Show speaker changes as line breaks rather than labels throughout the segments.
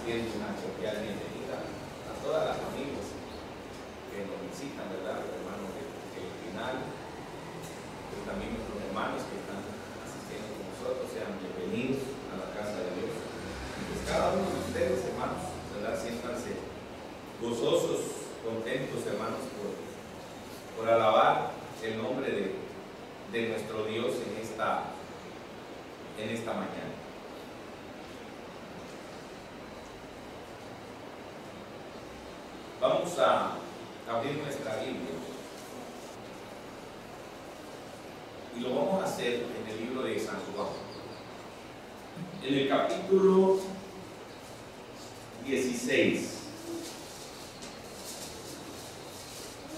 extiendo una cordial bienvenida a todas las familias que nos visitan, ¿verdad? Los hermanos del final, pero también nuestros hermanos que están asistiendo con nosotros, sean bienvenidos a la casa de Dios. Pues cada uno de ustedes, hermanos, ¿verdad? Siéntanse gozosos, contentos, hermanos, por alabar el nombre de nuestro Dios en esta mañana. Vamos a abrir nuestra Biblia y lo vamos a hacer en el libro de San Juan, en el capítulo 16.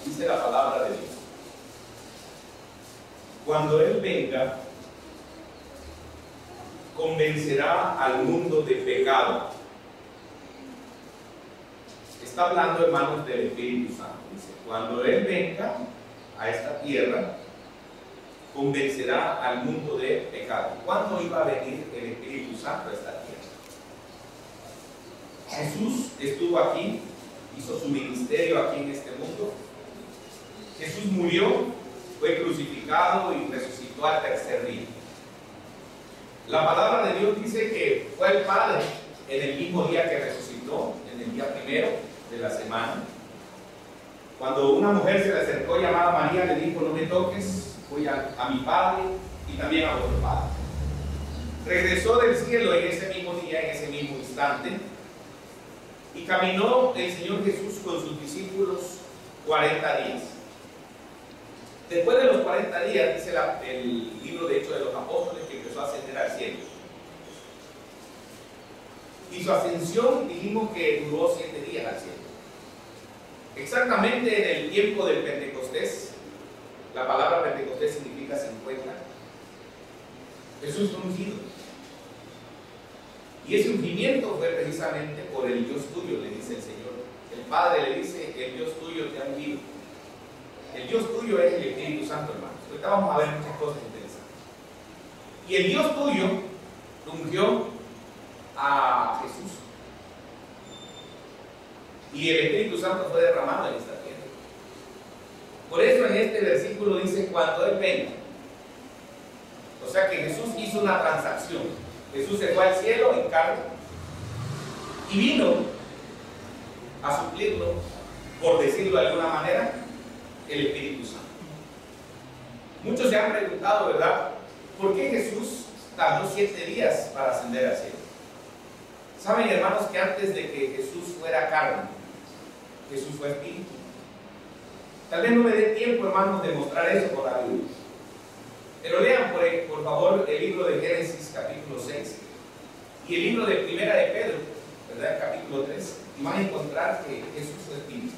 Dice la palabra de Dios: cuando Él venga, convencerá al mundo de pecado. Está hablando, hermanos, del Espíritu Santo. Dice, cuando Él venga a esta tierra, convencerá al mundo de pecado. ¿Cuándo iba a venir el Espíritu Santo a esta tierra? Jesús estuvo aquí, hizo su ministerio aquí en este mundo. Jesús murió, fue crucificado y resucitó al tercer día. La palabra de Dios dice que fue el Padre en el mismo día que resucitó, en el día primero de la semana. Cuando una mujer se le acercó llamada María, le dijo: no me toques, voy a mi Padre y también a vuestro Padre. Regresó del cielo en ese mismo día, en ese mismo instante, y caminó el Señor Jesús con sus discípulos 40 días. Después de los 40 días, dice el libro de Hechos de los Apóstoles, que empezó a ascender al cielo. Y su ascensión, dijimos que duró 7 días al cielo. Exactamente en el tiempo del Pentecostés, la palabra Pentecostés significa 50, Jesús fue ungido. Y ese ungimiento fue precisamente por el Dios tuyo, le dice el Señor. El Padre le dice: el Dios tuyo te ha ungido. El Dios tuyo es el Espíritu Santo, hermanos. Ahorita vamos a ver muchas cosas interesantes. Y el Dios tuyo ungió a Jesús. Y el Espíritu Santo fue derramado en esta tierra. Por eso en este versículo dice: cuando Él venga. O sea que Jesús hizo una transacción. Jesús se fue al cielo en carne y vino a suplirlo, por decirlo de alguna manera, el Espíritu Santo. Muchos se han preguntado, ¿verdad?, ¿por qué Jesús tardó 7 días para ascender al cielo? Saben, hermanos, que antes de que Jesús fuera carne, Jesús fue espíritu. Tal vez no me dé tiempo, hermanos, de mostrar eso con la Biblia, pero lean por favor el libro de Génesis capítulo 6 y el libro de Primera de Pedro, ¿verdad?, el capítulo 3, y van a encontrar que Jesús fue espíritu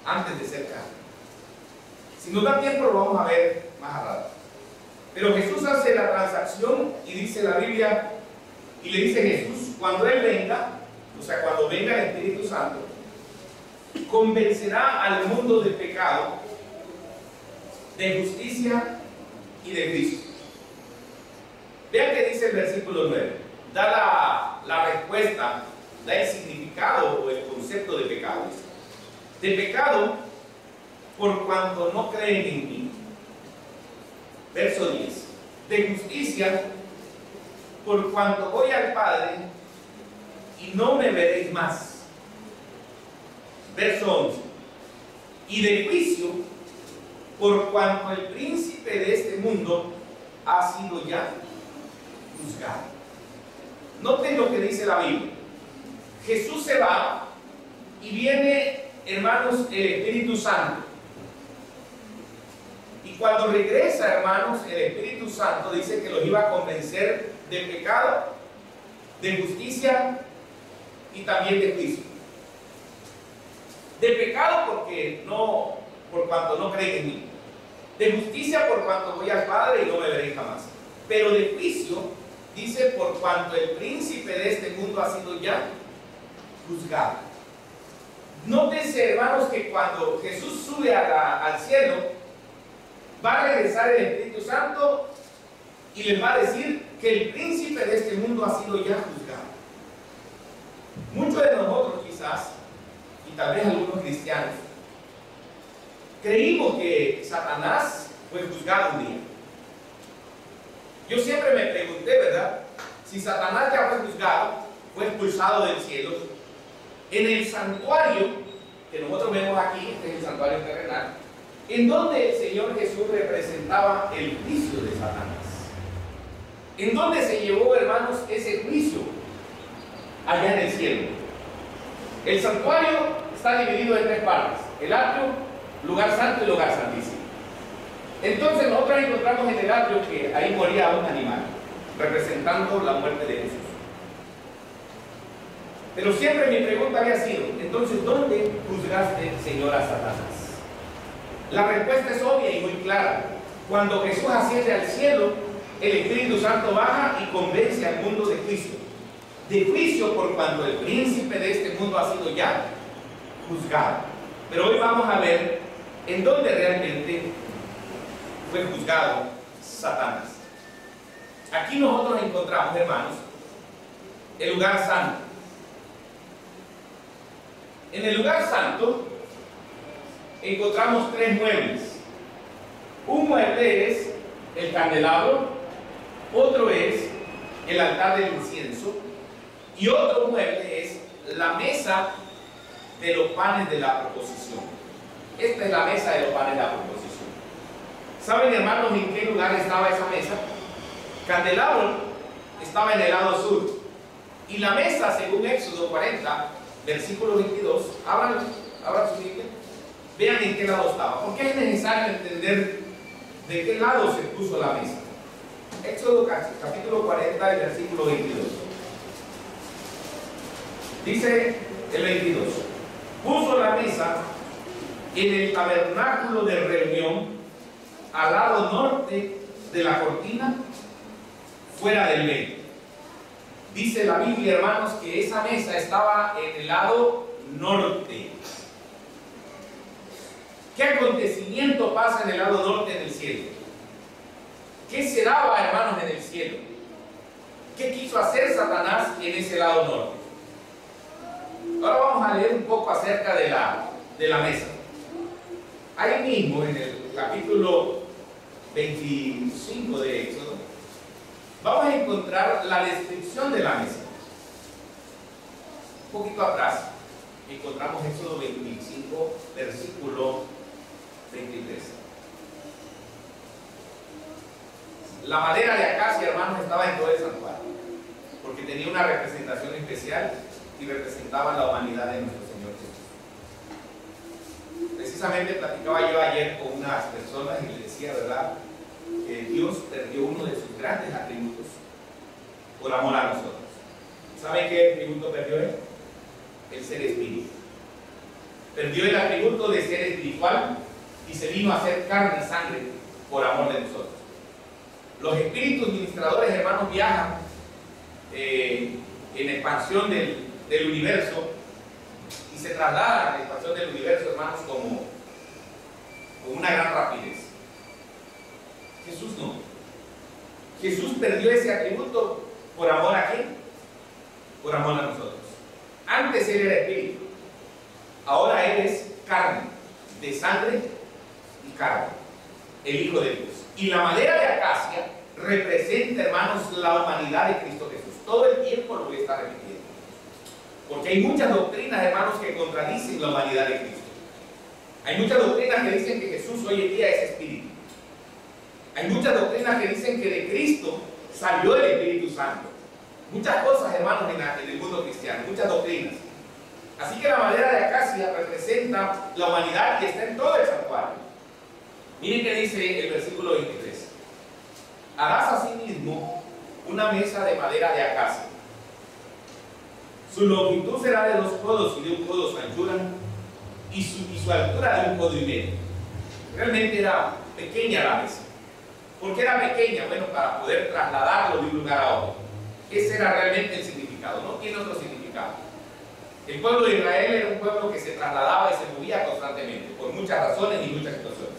antes de ser carne. Si nos da tiempo lo vamos a ver más a rato. Pero Jesús hace la transacción y dice la Biblia, y le dice Jesús: cuando Él venga, o sea, cuando venga el Espíritu Santo, convencerá al mundo de pecado, de justicia y de juicio. Vean que dice el versículo 9. Da la respuesta, da el significado o el concepto de pecado. De pecado, por cuanto no creen en mí. Verso 10. De justicia, por cuanto voy al Padre y no me veréis más. Verso 11. Y de juicio, por cuanto el príncipe de este mundo ha sido ya juzgado. Noten lo que dice la Biblia. Jesús se va y viene, hermanos, el Espíritu Santo. Y cuando regresa, hermanos, el Espíritu Santo dice que los iba a convencer de pecado, de justicia y también de juicio. De pecado por cuanto no creen en mí. De justicia por cuanto voy al Padre y no me veréis jamás. Pero de juicio dice: por cuanto el príncipe de este mundo ha sido ya juzgado. Nótense, hermanos, que cuando Jesús sube al cielo, va a regresar el Espíritu Santo y les va a decir que el príncipe de este mundo ha sido ya juzgado. Muchos de nosotros quizás, y tal vez algunos cristianos, creímos que Satanás fue juzgado un día. Yo siempre me pregunté, ¿verdad? Si Satanás ya fue juzgado, fue expulsado del cielo, en el santuario que nosotros vemos aquí, este es el santuario terrenal, en donde el Señor Jesús representaba el juicio de Satanás. ¿En dónde se llevó, hermanos, ese juicio? Allá en el cielo. El santuario está dividido en tres partes: el atrio, lugar santo y lugar santísimo. Entonces nosotros encontramos en el atrio que ahí moría un animal, representando la muerte de Jesús. Pero siempre mi pregunta había sido: entonces, ¿dónde juzgaste, Señor, a Satanás? La respuesta es obvia y muy clara. Cuando Jesús asciende al cielo, el Espíritu Santo baja y convence al mundo de juicio. De juicio por cuanto el príncipe de este mundo ha sido ya juzgado. Pero hoy vamos a ver en dónde realmente fue juzgado Satanás. Aquí nosotros encontramos, hermanos, el lugar santo. En el lugar santo encontramos tres muebles. Un mueble es el candelabro, otro es el altar del incienso y otro mueble es la mesa de los panes de la proposición. Esta es la mesa de los panes de la proposición. ¿Saben, hermanos, en qué lugar estaba esa mesa? Candelabro estaba en el lado sur y la mesa, según Éxodo 40, versículo 22, abran su Biblia, vean en qué lado estaba, porque es necesario entender de qué lado se puso la mesa. Éxodo capítulo 40 y versículo 22. Dice el 22: puso la mesa en el tabernáculo de reunión al lado norte de la cortina, fuera del velo. Dice la Biblia, hermanos, que esa mesa estaba en el lado norte. ¿Qué acontecimiento pasa en el lado norte del cielo? ¿Qué se daba, hermanos, en el cielo? ¿Qué quiso hacer Satanás en ese lado norte? Ahora vamos a leer un poco acerca de la mesa. Ahí mismo, en el capítulo 25 de Éxodo, vamos a encontrar la descripción de la mesa. Un poquito atrás encontramos Éxodo 25, versículo 23. La madera de acacia, hermanos, estaba en todo el santuario, porque tenía una representación especial y representaba la humanidad de nuestro Señor Jesús. Precisamente platicaba yo ayer con unas personas y les decía, ¿verdad?, que Dios perdió uno de sus grandes atributos por amor a nosotros. ¿Saben qué atributo perdió él? El ser espíritu. Perdió el atributo de ser espiritual y se vino a hacer carne y sangre por amor de nosotros. Los espíritus ministradores, hermanos, viajan en expansión del universo y se trasladan a la expansión del universo, hermanos, como una gran rapidez. Jesús no. Jesús perdió ese atributo por amor a ¿quién? Por amor a nosotros. Antes él era espíritu, ahora él es carne, de sangre y carne, el Hijo de Dios. Y la madera de acacia representa, hermanos, la humanidad de Cristo Jesús. Todo el tiempo lo voy a estar repitiendo, porque hay muchas doctrinas, hermanos, que contradicen la humanidad de Cristo. Hay muchas doctrinas que dicen que Jesús hoy en día es espíritu. Hay muchas doctrinas que dicen que de Cristo salió el Espíritu Santo. Muchas cosas, hermanos, en el mundo cristiano, muchas doctrinas. Así que la madera de acacia representa la humanidad y está en todo el santuario. Miren que dice el versículo 23: harás asimismo una mesa de madera de acacia. Su longitud será de 2 codos y de 1 codo su anchura, y su altura de 1 codo y medio. Realmente era pequeña la mesa. ¿Por qué era pequeña? Bueno, para poder trasladarlo de un lugar a otro. Ese era realmente el significado, no tiene otro significado. El pueblo de Israel era un pueblo que se trasladaba y se movía constantemente, por muchas razones y muchas situaciones.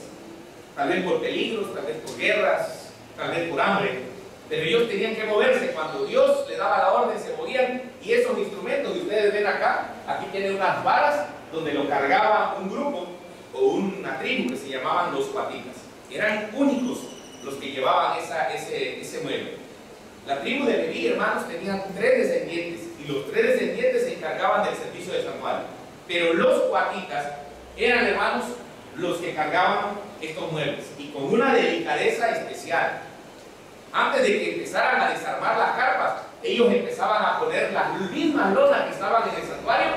Tal vez por peligros, tal vez por guerras, tal vez por hambre, pero ellos tenían que moverse. Cuando Dios les daba la orden, se movían, y esos instrumentos que ustedes ven acá, aquí tienen unas varas donde lo cargaba un grupo o una tribu que se llamaban los cuatitas. Eran únicos los que llevaban ese mueble. La tribu de Leví, hermanos, tenían 3 descendientes y los 3 descendientes se encargaban del servicio de santuario. Pero los cuatitas eran, hermanos, los que cargaban estos muebles y con una delicadeza especial. Antes de que empezaran a desarmar las carpas, ellos empezaban a poner las mismas lonas que estaban en el santuario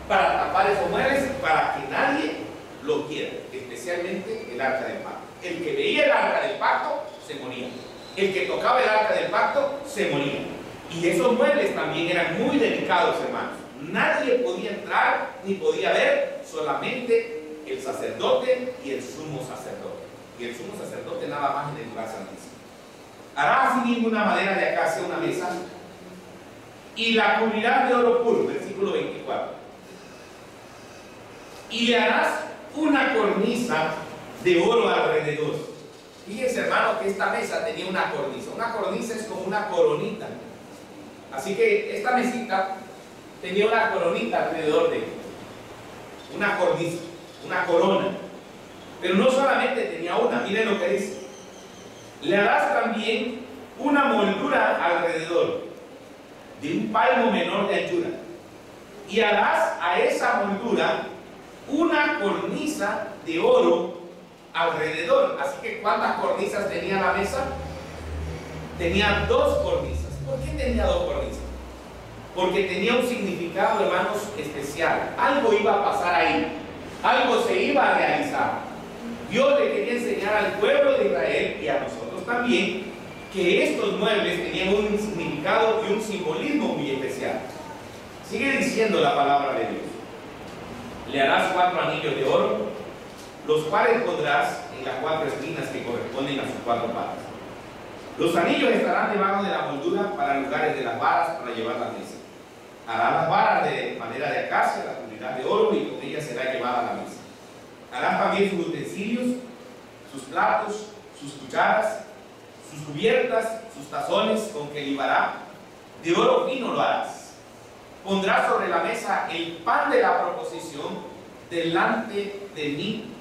para tapar esos muebles, para que nadie lo viera, especialmente el arca del pacto. El que veía el arca del pacto se moría. El que tocaba el arca del pacto se moría. Y esos muebles también eran muy delicados, hermanos. Nadie podía entrar ni podía ver, solamente el sacerdote y el sumo sacerdote. Y el sumo sacerdote nada más en el lugar santísimo. Hará asimismo una madera de acacia, una mesa, y la cubrirás de oro puro, versículo 24. Y le harás una cornisa de oro alrededor. Fíjense, hermano, que esta mesa tenía una cornisa. Una cornisa es como una coronita. Así que esta mesita tenía una coronita alrededor de ella. Una cornisa, una corona. Pero no solamente tenía una, miren lo que dice. Le harás también una moldura alrededor de un palmo menor de anchura. Y harás a esa moldura una cornisa de oro alrededor. Así que ¿cuántas cornisas tenía la mesa? Tenía 2 cornisas. ¿Por qué tenía 2 cornisas? Porque tenía un significado, hermanos, especial. Algo iba a pasar ahí. Algo se iba a realizar. Dios le quería enseñar al pueblo de Israel y a nosotros también que estos muebles tenían un significado y un simbolismo muy especial. Sigue diciendo la palabra de Dios. Le harás 4 anillos de oro, los cuales pondrás en las 4 esquinas que corresponden a sus 4 patas. Los anillos estarán debajo de la moldura para lugares de las varas para llevar la mesa. Hará las varas de madera de acacia, las cubrirás de oro y con ellas será llevada a la mesa. Harás también sus utensilios, sus platos, sus cucharas, sus cubiertas, sus tazones con que libará. De oro fino lo harás. Pondrás sobre la mesa el pan de la proposición delante de mí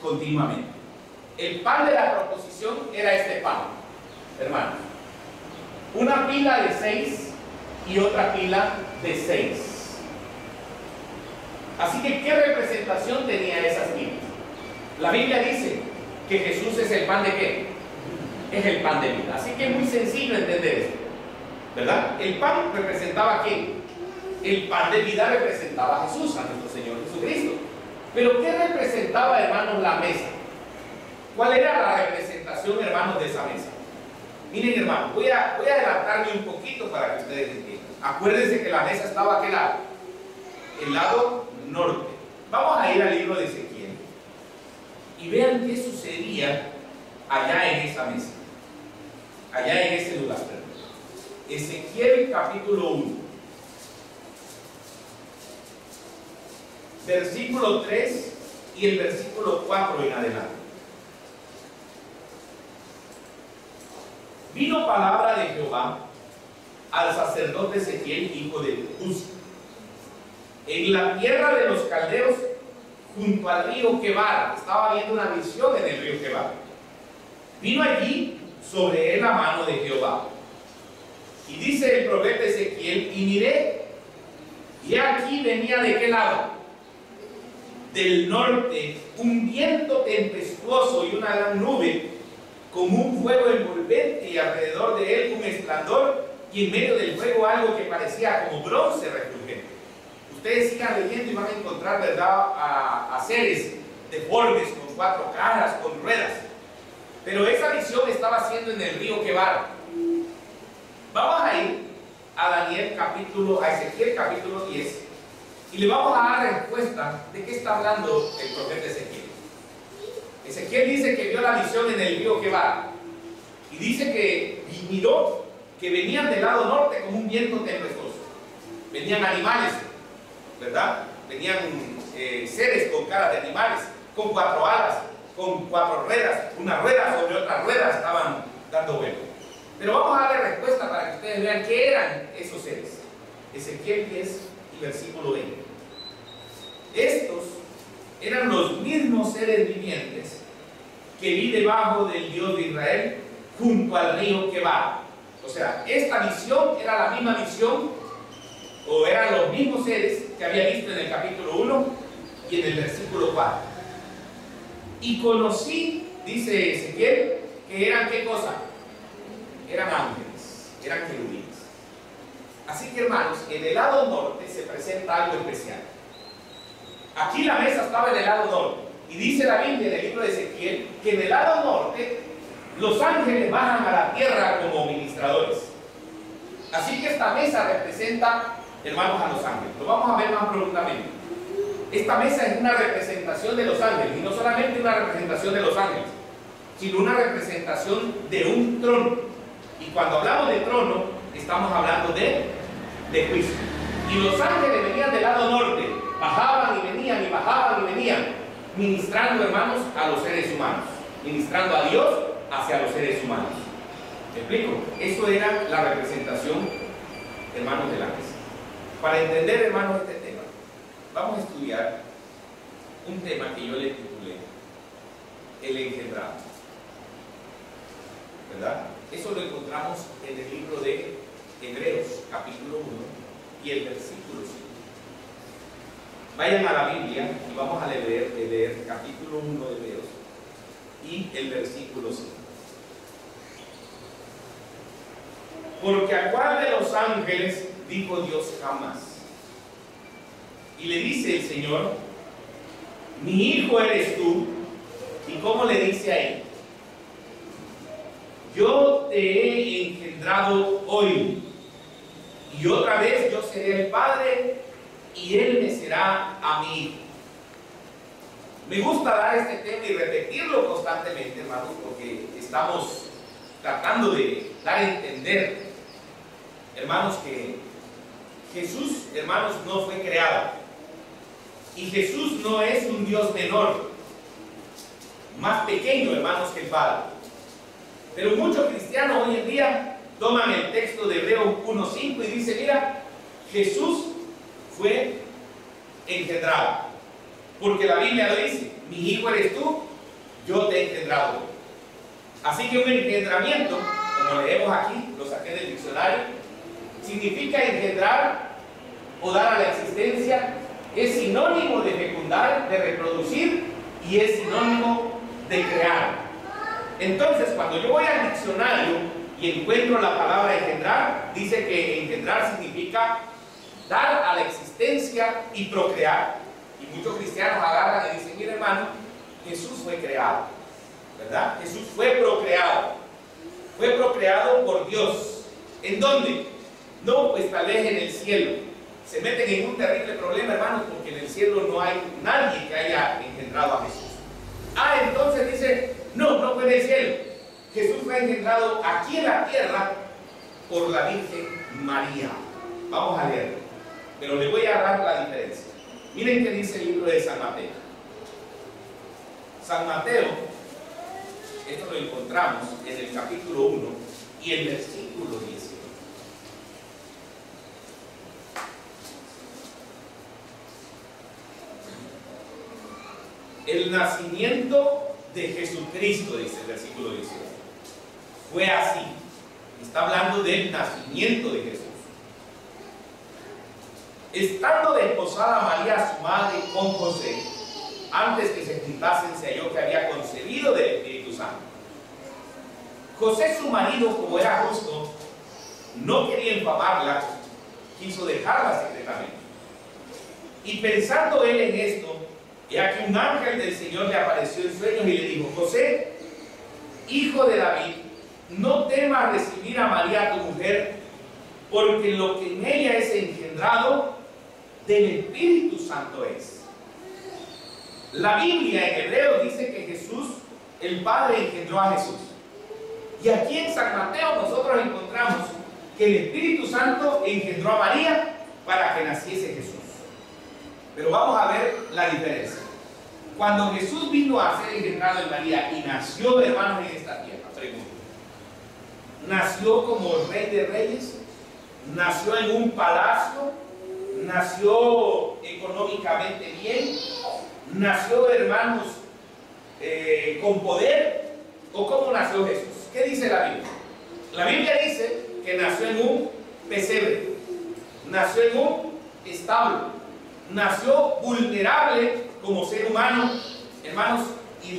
continuamente. El pan de la proposición era este pan, hermanos. Una pila de 6 y otra pila de 6. Así que, ¿qué representación tenía esas pilas? La Biblia dice que Jesús es el pan de ¿qué? Es el pan de vida. Así que es muy sencillo entender esto, ¿verdad? El pan representaba ¿qué? El pan de vida representaba a Jesús, a nuestro Señor Jesucristo. Pero ¿qué representaba, hermanos, la mesa? ¿Cuál era la representación, hermanos, de esa mesa? Miren, hermanos, voy a adelantarme un poquito para que ustedes entiendan. Acuérdense que la mesa estaba ¿a qué lado? El lado norte. Vamos a ir al libro de Ezequiel y vean qué sucedía allá en esa mesa, allá en ese lugar. Ezequiel capítulo 1, versículo 3 y el versículo 4 en adelante. Vino palabra de Jehová al sacerdote Ezequiel, hijo de Buzi, en la tierra de los caldeos, junto al río Quebar. Estaba viendo una visión en el río Quebar. Vino allí sobre él la mano de Jehová. Y dice el profeta Ezequiel, y miré, y aquí venía ¿de qué lado? Del norte, un viento tempestuoso y una gran nube, como un fuego envolvente, y alrededor de él un esplendor, y en medio del fuego algo que parecía como bronce refulgente. Ustedes sigan leyendo y van a encontrar, ¿verdad?, a seres deformes, con 4 caras, con ruedas. Pero esa visión estaba siendo en el río Quebar. Vamos a ir a Ezequiel capítulo 10 y le vamos a dar respuesta de qué está hablando el profeta Ezequiel. Ezequiel dice que vio la visión en el río Quebar y dice que miró que venían del lado norte como un viento tempestuoso. Venían animales, ¿verdad? Venían seres con cara de animales, con 4 alas, con 4 ruedas, una rueda sobre otra rueda estaban dando vuelo. Pero vamos a darle respuesta para que ustedes vean qué eran esos seres. Ezequiel 10, y versículo 20. Estos eran los mismos seres vivientes que vi debajo del Dios de Israel junto al río Quebar. O sea, esta visión era la misma visión, o eran los mismos seres que había visto en el capítulo 1 y en el versículo 4. Y conocí, dice Ezequiel, que eran ¿qué cosa? Eran ángeles, eran querubines. Así que, hermanos, en el lado norte se presenta algo especial. Aquí la mesa estaba en el lado norte, y dice la Biblia en el libro de Ezequiel que en el lado norte los ángeles bajan a la tierra como ministradores. Así que esta mesa representa, hermanos, a los ángeles. Lo vamos a ver más profundamente. Esta mesa es una representación de los ángeles, y no solamente una representación de los ángeles, sino una representación de un trono. Y cuando hablamos de trono, estamos hablando de juicio. Y los ángeles venían del lado norte, bajaban y venían, y bajaban y venían, ministrando, hermanos, a los seres humanos, ministrando a Dios hacia los seres humanos. ¿Me explico? Eso era la representación, hermanos, de la mesa. Para entender, hermanos, este tema, vamos a estudiar un tema que yo le titulé el engendrado, ¿verdad? Eso lo encontramos en el libro de Hebreos, capítulo 1 y el versículo 5. Vayan a la Biblia y vamos a leer capítulo 1 de Hebreos y el versículo 5. Porque a cuál de los ángeles dijo Dios jamás. Y le dice el Señor, mi hijo eres tú. ¿Y cómo le dice a él? Yo te he engendrado hoy, y otra vez yo seré el padre, y él me será a mi hijo. Me gusta dar este tema y repetirlo constantemente, hermanos, porque estamos tratando de dar a entender, hermanos, que Jesús, hermanos, no fue creado, y Jesús no es un Dios menor, más pequeño, hermanos, que el Padre. Pero muchos cristianos hoy en día toman el texto de Hebreos 1:5 y dicen, mira, Jesús fue engendrado, porque la Biblia lo dice, mi hijo eres tú, yo te he engendrado. Así que un engendramiento, como leemos aquí, lo saqué del diccionario, significa engendrar o dar a la existencia, es sinónimo de fecundar, de reproducir, y es sinónimo de crear. Entonces, cuando yo voy al diccionario y encuentro la palabra engendrar, dice que engendrar significa dar a la existencia y procrear. Y muchos cristianos agarran y dicen, mire, hermano, Jesús fue creado, ¿verdad? Jesús fue procreado por Dios. ¿En dónde? No, pues tal vez en el cielo. Se meten en un terrible problema, hermanos, porque en el cielo no hay nadie que haya engendrado a Jesús. Entonces dice, no fue en el cielo. Jesús fue engendrado aquí en la tierra por la Virgen María. Vamos a leerlo, pero le voy a dar la diferencia. Miren qué dice el libro de San Mateo. San Mateo, esto lo encontramos en el capítulo 1 y el versículo 10. El nacimiento de Jesucristo, dice el versículo 18, fue así. Está hablando del nacimiento de Jesús. Estando desposada María, su madre, con José, antes que se juntasen, se halló que había concebido del Espíritu Santo. José, su marido, como era justo, no quería infamarla, quiso dejarla secretamente. Y pensando él en esto, y aquí un ángel del Señor le apareció en sueños y le dijo, José, hijo de David, no temas recibir a María tu mujer, porque lo que en ella es engendrado del Espíritu Santo es. La Biblia en Hebreos dice que Jesús, el Padre, engendró a Jesús. Y aquí en San Mateo nosotros encontramos que el Espíritu Santo engendró a María para que naciese Jesús. Pero vamos a ver la diferencia. Cuando Jesús vino a ser engendrado en María y nació, hermanos, en esta tierra, pregunto, ¿nació como rey de reyes? ¿Nació en un palacio? nació económicamente bien, nació, hermanos, con poder, o cómo nació Jesús. ¿Qué dice la Biblia? La Biblia dice que nació en un pesebre, nació en un establo, nació vulnerable como ser humano, hermanos, y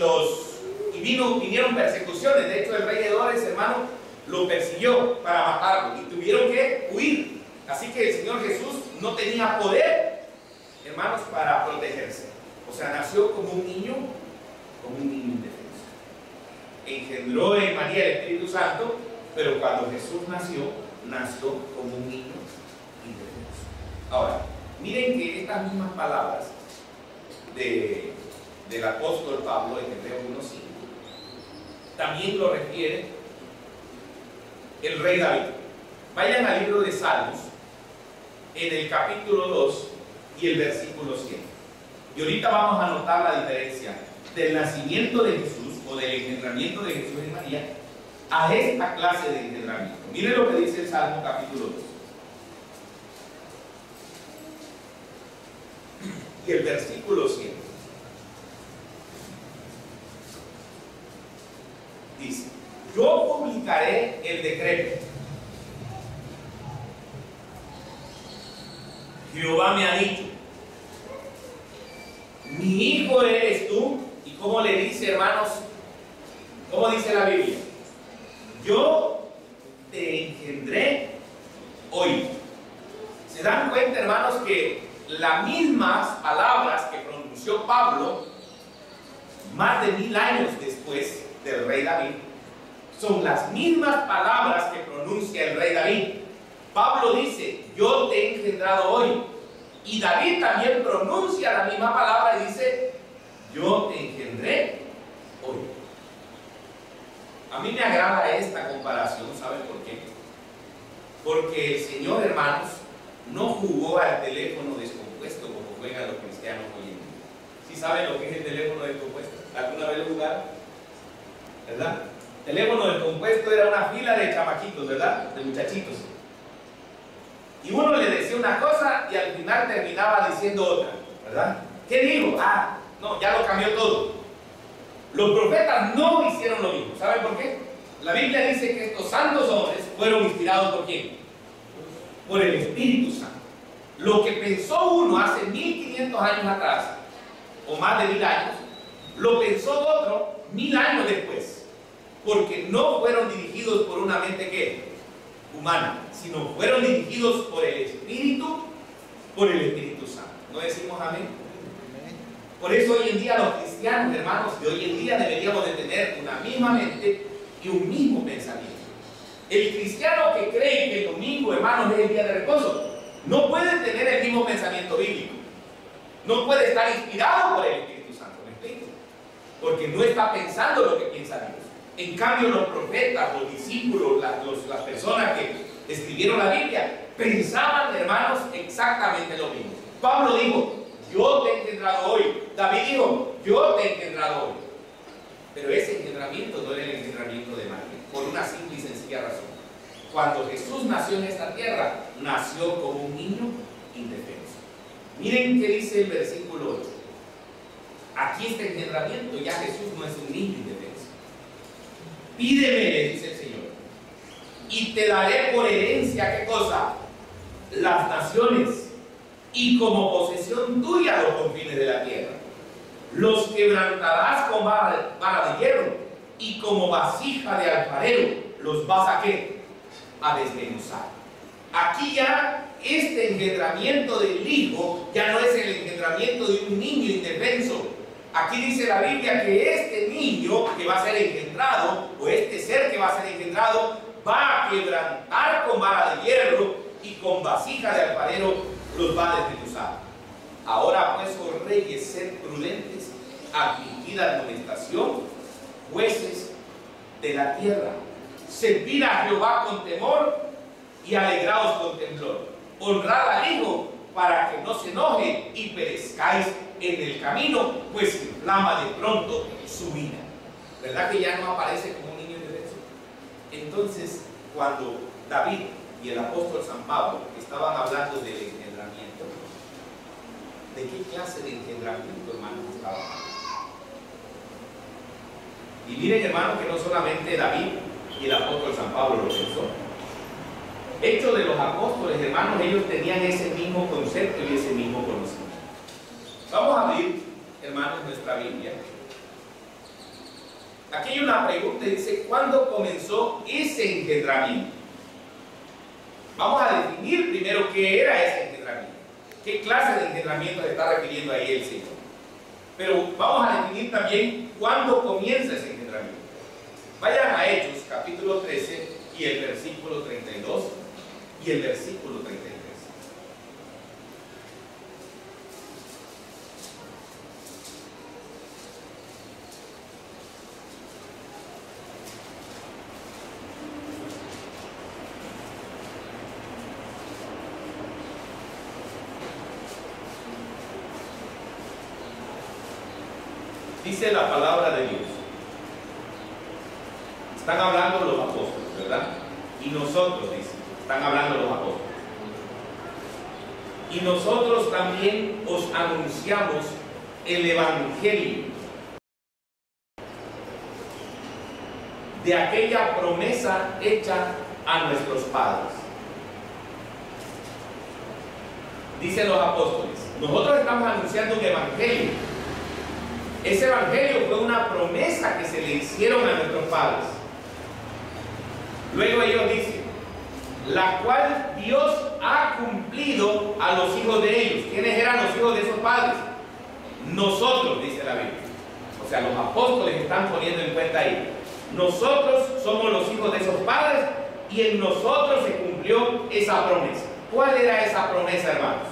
vinieron persecuciones. De hecho, el rey Herodes, hermano, lo persiguió para matarlo y tuvieron que huir. Así que el Señor Jesús no tenía poder, hermanos, para protegerse. O sea, nació como un niño indefenso. Engendró en María el Espíritu Santo, pero cuando Jesús nació como un niño indefenso. Ahora, miren que estas mismas palabras del apóstol Pablo en Hebreos 1:5 también lo refiere el rey David. Vayan al libro de Salmos, en el capítulo 2 y el versículo 7. Y ahorita vamos a notar la diferencia del nacimiento de Jesús o del engendramiento de Jesús en María a esta clase de engendramiento. Miren lo que dice el Salmo capítulo 2. Y el versículo 7. Dice: yo publicaré el decreto. Jehová me ha dicho: mi hijo eres tú. ¿Y cómo le dice, hermanos? ¿Cómo dice la Biblia? Yo te engendré hoy. ¿Se dan cuenta, hermanos, que las mismas palabras que pronunció Pablo más de 1000 años después del rey David son las mismas palabras que pronuncia el rey David? Pablo dice: yo te he engendrado hoy. Y David también pronuncia la misma palabra y dice: yo te engendré hoy. A mí me agrada esta comparación. ¿Saben por qué? Porque el Señor, hermanos, no jugó al teléfono descompuesto como juegan los cristianos hoy en día. ¿Sí saben lo que es el teléfono descompuesto? ¿Alguna vez lo jugaron? ¿Verdad? El teléfono descompuesto era una fila de chamaquitos, ¿verdad? De muchachitos. Y uno le decía una cosa y al final terminaba diciendo otra, ¿verdad? ¿Qué digo? Ah, no, ya lo cambió todo. Los profetas no hicieron lo mismo. ¿Saben por qué? La Biblia dice que estos santos hombres fueron inspirados ¿por quién? Por el Espíritu Santo. Lo que pensó uno hace 1500 años atrás, o más de 1000 años, lo pensó otro 1000 años después. Porque no fueron dirigidos por una mente ¿qué? Humana, sino fueron dirigidos por el Espíritu Santo. ¿No decimos amén? Por eso hoy en día los cristianos, hermanos, de hoy en día deberíamos de tener una misma mente y un mismo pensamiento. El cristiano que cree que el domingo, hermanos, es el día de reposo, no puede tener el mismo pensamiento bíblico. No puede estar inspirado por el Espíritu Santo, ¿me explico? Porque no está pensando lo que piensa Dios. En cambio, los profetas, los discípulos, las personas que escribieron la Biblia, pensaban, hermanos, exactamente lo mismo. Pablo dijo: yo te he engendrado hoy. David dijo: yo te he engendrado hoy. Pero ese engendramiento no era el engendramiento de María, por una simple y sencilla razón. Cuando Jesús nació en esta tierra, nació como un niño indefenso. Miren qué dice el versículo 8. Aquí está el engendramiento, ya Jesús no es un niño indefenso. Pídeme, le dice el Señor, y te daré por herencia, ¿qué cosa? Las naciones, y como posesión tuya los confines de la tierra. Los quebrantarás con vara de hierro, y como vasija de alfarero los vas a ¿qué? A desmenuzar. Aquí ya este engendramiento del hijo ya no es el engendramiento de un niño indefenso. Aquí dice la Biblia que este niño que va a ser engendrado, o este ser que va a ser engendrado, va a quebrantar con vara de hierro y con vasija de alfarero los va a desmenuzar. Ahora pues, oh reyes, sed prudentes, afligid amonestación, jueces de la tierra. Servid a Jehová con temor y alegraos con temblor. Honrad al hijo para que no se enoje y perezcáis en el camino, pues inflama de pronto su vida. ¿Verdad que ya no aparece como un niño indefenso? Entonces, cuando David y el apóstol San Pablo estaban hablando del engendramiento, ¿De qué clase de engendramiento, hermanos, estaba hablando? Y miren, hermanos, que no solamente David y el apóstol San Pablo lo pensó. Hechos de los apóstoles, hermanos, ellos tenían ese mismo concepto y ese mismo conocimiento. Vamos a abrir, hermanos, nuestra Biblia. Aquí hay una pregunta, dice, ¿cuándo comenzó ese engendramiento? Vamos a definir primero qué era ese engendramiento. ¿Qué clase de engendramiento se está refiriendo ahí el Señor? Pero vamos a definir también cuándo comienza ese engendramiento. Vayan a Hechos, capítulo 13, y el versículo 32 y el versículo 33. Dice la palabra de Dios. Están hablando los apóstoles, ¿verdad? Y nosotros, dice, están hablando los apóstoles. Y nosotros también os anunciamos el evangelio de aquella promesa hecha a nuestros padres. Dicen los apóstoles, nosotros estamos anunciando un evangelio. Ese evangelio fue una promesa que se le hicieron a nuestros padres. Luego ellos dicen, la cual Dios ha cumplido a los hijos de ellos. ¿Quiénes eran los hijos de esos padres? Nosotros, dice la Biblia. O sea, los apóstoles están poniendo en cuenta ahí. Nosotros somos los hijos de esos padres y en nosotros se cumplió esa promesa. ¿Cuál era esa promesa, hermanos?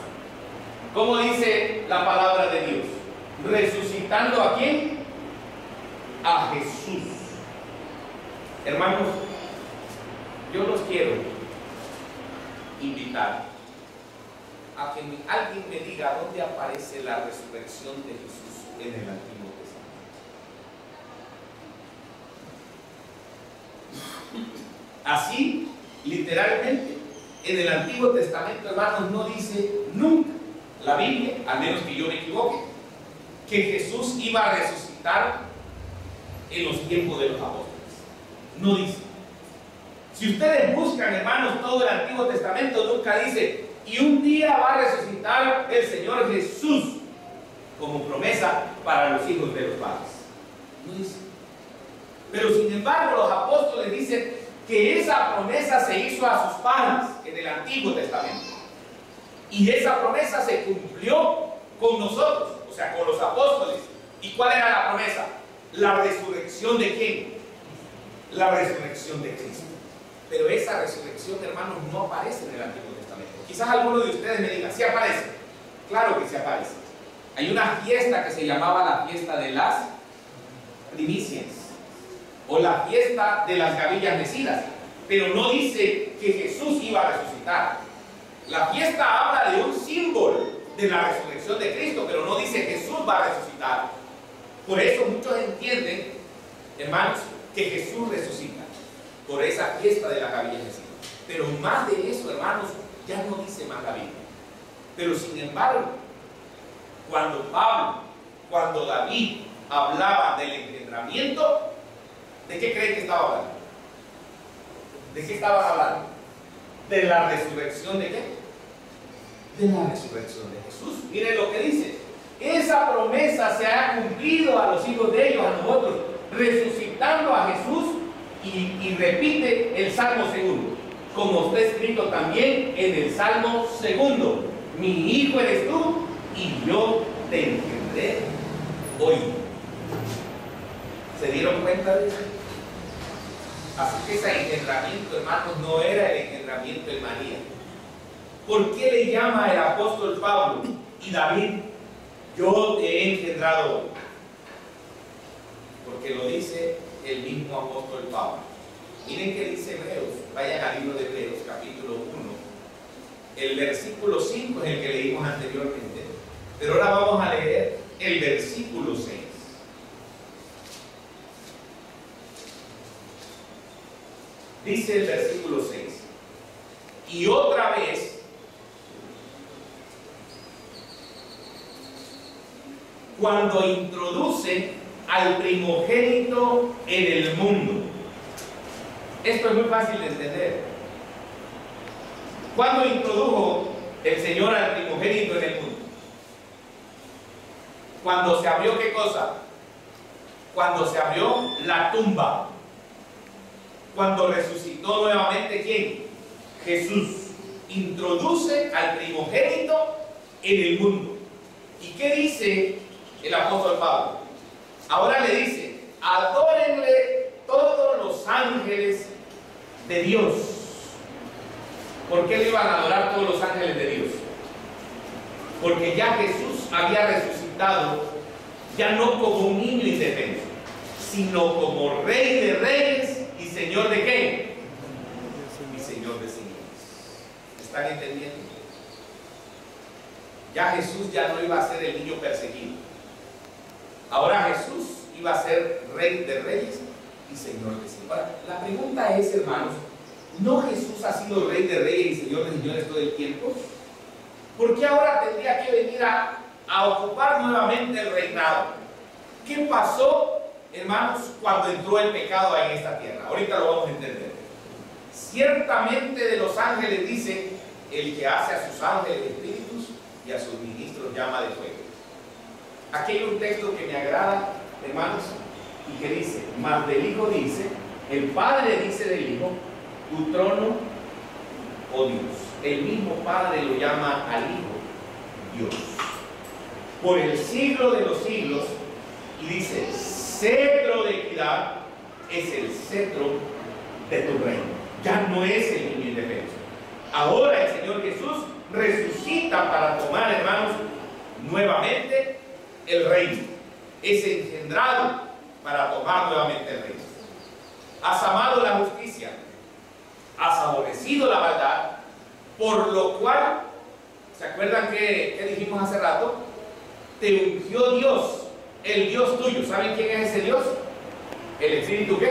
¿Cómo dice la palabra de Dios? Resucitando ¿a quién? A Jesús. Hermanos, yo los quiero invitar a que alguien me diga dónde aparece la resurrección de Jesús en el Antiguo Testamento. Así, literalmente, en el Antiguo Testamento, hermanos, no dice nunca la Biblia, al menos que yo me equivoque, que Jesús iba a resucitar en los tiempos de los apóstoles. No dice. Si ustedes buscan, hermanos, todo el Antiguo Testamento, nunca dice, y un día va a resucitar el Señor Jesús, como promesa para los hijos de los padres. No dice. Pero sin embargo, los apóstoles dicen que esa promesa se hizo a sus padres en el Antiguo Testamento. Y esa promesa se cumplió con nosotros, o sea, con los apóstoles. ¿Y cuál era la promesa? La resurrección de ¿quién? La resurrección de Cristo. Pero esa resurrección, hermanos, no aparece en el Antiguo Testamento. Quizás alguno de ustedes me diga, ¿sí aparece? Claro que sí aparece. Hay una fiesta que se llamaba la fiesta de las primicias, o la fiesta de las gavillas mecidas, pero no dice que Jesús iba a resucitar. La fiesta habla de un símbolo de la resurrección de Cristo, pero no dice Jesús va a resucitar. Por eso muchos entienden, hermanos, que Jesús resucita por esa fiesta de las gavillas mecidas. Pero más de eso, hermanos, ya no dice más la Biblia. Pero sin embargo, cuando David hablaba del engendramiento, ¿de qué creen que estaba hablando? ¿De qué estaban hablando? ¿De la resurrección de qué? De la resurrección de Jesús. Miren lo que dice. Esa promesa se ha cumplido a los hijos de ellos, a nosotros, resucitando a Jesús, y repite el Salmo 2, como está escrito también en el Salmo 2. Mi hijo eres tú y yo te engendré hoy. ¿Se dieron cuenta de eso? Así que ese engendramiento, hermanos, no era el engendramiento de María. ¿Por qué le llama el apóstol Pablo y David, yo te he engendrado hoy? Porque lo dice el mismo apóstol Pablo. Miren qué dice Hebreos. Vayan al libro de Hebreos, capítulo 1. El versículo 5 es el que leímos anteriormente, pero ahora vamos a leer el versículo 6. Dice el versículo 6: y otra vez cuando introduce al primogénito en el mundo. Esto es muy fácil de entender. ¿Cuándo introdujo el Señor al primogénito en el mundo? Cuando se abrió, ¿qué cosa? Cuando se abrió la tumba. Cuando resucitó nuevamente, ¿quién? Jesús. Introduce al primogénito en el mundo. ¿Y qué dice el apóstol Pablo? Ahora le dice: adórenle todos los ángeles de Dios. ¿Por qué le iban a adorar todos los ángeles de Dios? Porque ya Jesús había resucitado, ya no como un niño indefenso, sino como Rey de reyes y Señor de qué? Y Señor de señores. ¿Están entendiendo? Ya Jesús ya no iba a ser el niño perseguido. Ahora Jesús iba a ser Rey de reyes y Señor de señores. Ahora, la pregunta es, hermanos, ¿no Jesús ha sido Rey de reyes y Señor de señores todo el tiempo? ¿Por qué ahora tendría que venir a ocupar nuevamente el reinado? ¿Qué pasó, hermanos, cuando entró el pecado en esta tierra? Ahorita lo vamos a entender. Ciertamente de los ángeles dice: el que hace a sus ángeles espíritus y a sus ministros llama de fuego. Aquí hay un texto que me agrada, hermanos, y que dice: mas del Hijo dice, el Padre dice del Hijo, tu trono, oh Dios. El mismo Padre lo llama al Hijo Dios. Por el siglo de los siglos, y dice: cetro de equidad es el cetro de tu reino. Ya no es el niño indefenso. Ahora el Señor Jesús resucita para tomar, hermanos, nuevamente el reino. Es engendrado para tomar nuevamente el reino. Has amado la justicia, has aborrecido la maldad, por lo cual, ¿se acuerdan que dijimos hace rato? Te ungió Dios, el Dios tuyo. ¿Saben quién es ese Dios? ¿El Espíritu qué?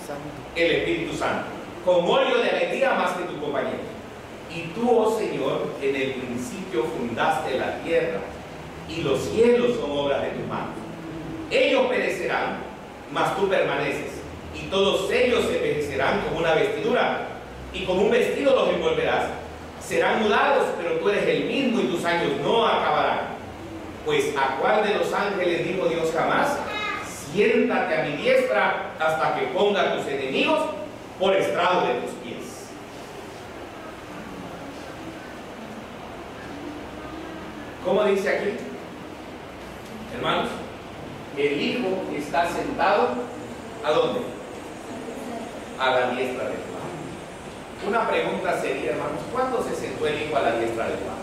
Santo.
El Espíritu Santo. Con óleo de alegría más que tu compañero. Y tú, oh Señor, en el principio fundaste la tierra, y los cielos son obras de tus manos. Ellos perecerán, mas tú permaneces, y todos ellos se envejecerán como una vestidura, y como un vestido los envolverás. Serán mudados, pero tú eres el mismo, y tus años no acabarán. Pues ¿a cuál de los ángeles dijo Dios jamás? Siéntate a mi diestra hasta que ponga a tus enemigos por estrado de tus pies. ¿Cómo dice aquí? Hermanos, el Hijo está sentado, ¿a dónde? A la diestra del Padre. Una pregunta sería, hermanos, ¿cuándo se sentó el Hijo a la diestra del Padre?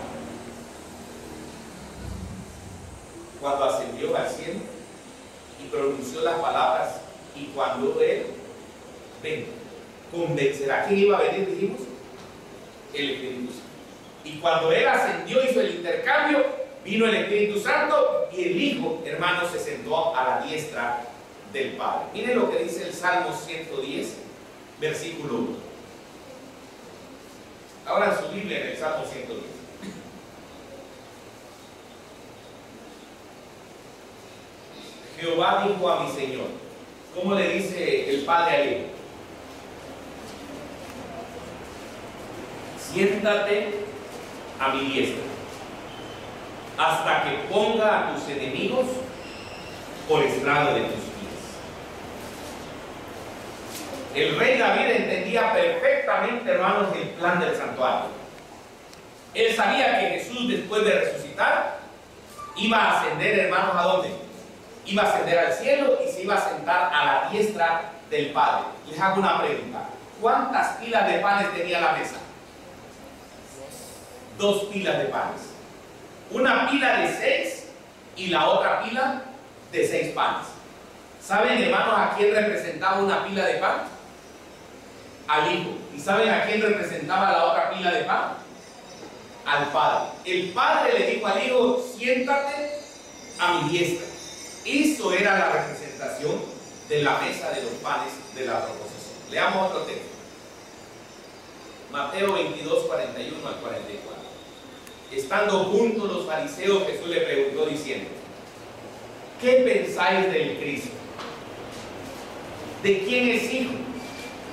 Cuando ascendió al cielo y pronunció las palabras: y cuando Él venga, convencerá. ¿Quién iba a venir, dijimos? El Espíritu Santo. Y cuando Él ascendió, hizo el intercambio, vino el Espíritu Santo, y el Hijo, hermanos, se sentó a la diestra del Padre. Miren lo que dice el Salmo 110, versículo 1. Ahora en su Biblia, en el Salmo 110. Jehová dijo a mi Señor. ¿Cómo le dice el Padre al Hijo? Siéntate a mi diestra, hasta que ponga a tus enemigos por estrado de tus pies. El rey David entendía perfectamente, hermanos, el plan del santuario. Él sabía que Jesús, después de resucitar, iba a ascender, hermanos, ¿a dónde? Iba a ascender al cielo y se iba a sentar a la diestra del Padre. Les hago una pregunta: ¿cuántas pilas de panes tenía la mesa? 2 pilas de panes. Una pila de 6 y la otra pila de 6 panes. ¿Saben, hermanos, a quién representaba una pila de pan? Al Hijo. ¿Y saben a quién representaba la otra pila de pan? Al Padre. El Padre le dijo al Hijo: siéntate a mi diestra. Eso era la representación de la mesa de los panes de la proposición. Leamos otro texto. Mateo 22, 41 al 44. Estando juntos los fariseos, Jesús le preguntó diciendo: ¿qué pensáis del Cristo? ¿De quién es hijo?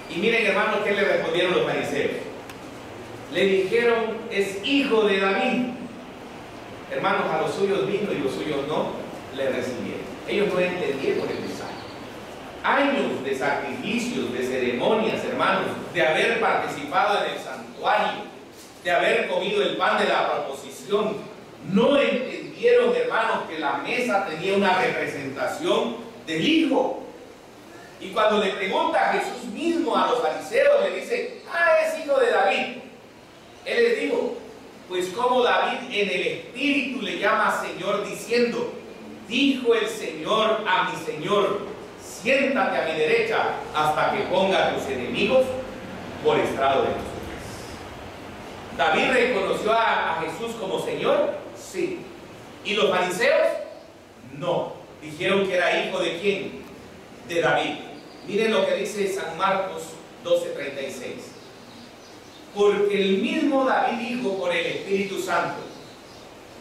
Y miren, hermanos, ¿qué le respondieron los fariseos? Le dijeron, es hijo de David. Hermanos, a los suyos vino y los suyos no le recibieron. Ellos no entendieron el mensaje. Años de sacrificios, de ceremonias, hermanos, de haber participado en el santuario, de haber comido el pan de la proposición, no entendieron, hermanos, que la mesa tenía una representación del Hijo. Y cuando le pregunta a Jesús mismo a los fariseos, le dice, es hijo de David. Él les dijo, pues como David en el Espíritu le llama Señor diciendo, dijo el Señor a mi Señor, siéntate a mi derecha hasta que ponga a tus enemigos por estrado de tus pies. ¿David reconoció a Jesús como Señor? Sí. ¿Y los fariseos? No. Dijeron que era hijo de ¿quién? De David. Miren lo que dice San Marcos 12:36. Porque el mismo David dijo por el Espíritu Santo,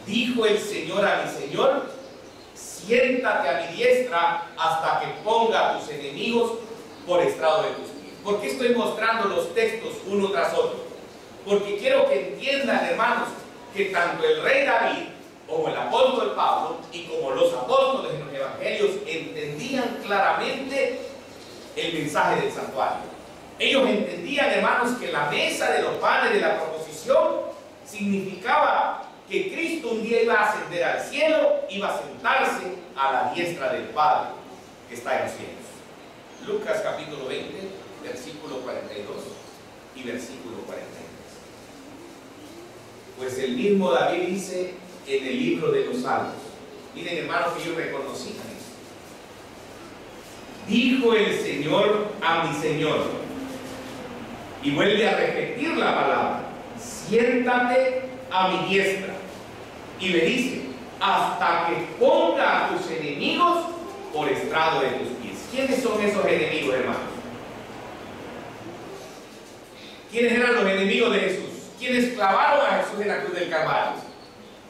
dijo el Señor a mi Señor, siéntate a mi diestra hasta que ponga a tus enemigos por estrado de tus pies. ¿Por qué estoy mostrando los textos uno tras otro? Porque quiero que entiendan, hermanos, que tanto el rey David como el apóstol Pablo y como los apóstoles en los evangelios entendían claramente el mensaje del santuario. Ellos entendían, hermanos, que la mesa de los panes de la proposición significaba que Cristo un día iba a ascender al cielo, iba a sentarse a la diestra del Padre que está en los cielos. Lucas capítulo 20, versículo 42 y versículo 43. Pues el mismo David dice en el libro de los Salmos, miren, hermanos, que ellos reconocían eso. Dijo el Señor a mi Señor, y vuelve a repetir la palabra, siéntate a mi diestra. Y le dice, hasta que ponga a tus enemigos por estrado de tus pies. ¿Quiénes son esos enemigos, hermanos? ¿Quiénes eran los enemigos de Jesús? ¿Quiénes clavaron a Jesús en la cruz del Calvario?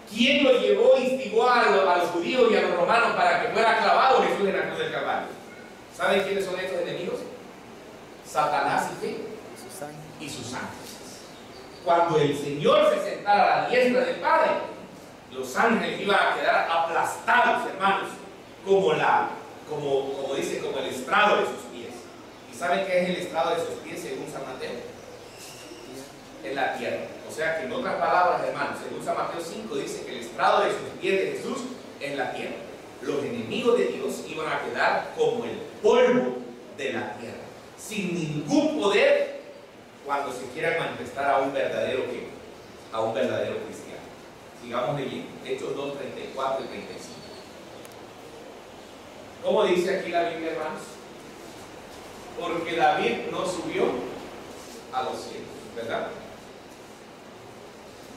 ¿Quién lo llevó, instigó a los judíos y a los romanos para que fuera clavado Jesús en la cruz del Calvario? ¿Saben quiénes son estos enemigos? Satanás y qué? Y sus ángeles. Cuando el Señor se sentara a la diestra del Padre, los ángeles iban a quedar aplastados, hermanos, como dice, como el estrado de sus pies. ¿Y saben qué es el estrado de sus pies según San Mateo? En la tierra. O sea que en otras palabras, hermanos, según San Mateo 5 dice que el estrado de sus pies de Jesús es la tierra. Los enemigos de Dios iban a quedar como el polvo de la tierra, sin ningún poder cuando se quiera manifestar a un verdadero cristiano. Sigamos leyendo Hechos 2, 34 y 35. ¿Cómo dice aquí la Biblia, hermanos? Porque David no subió a los cielos, ¿verdad?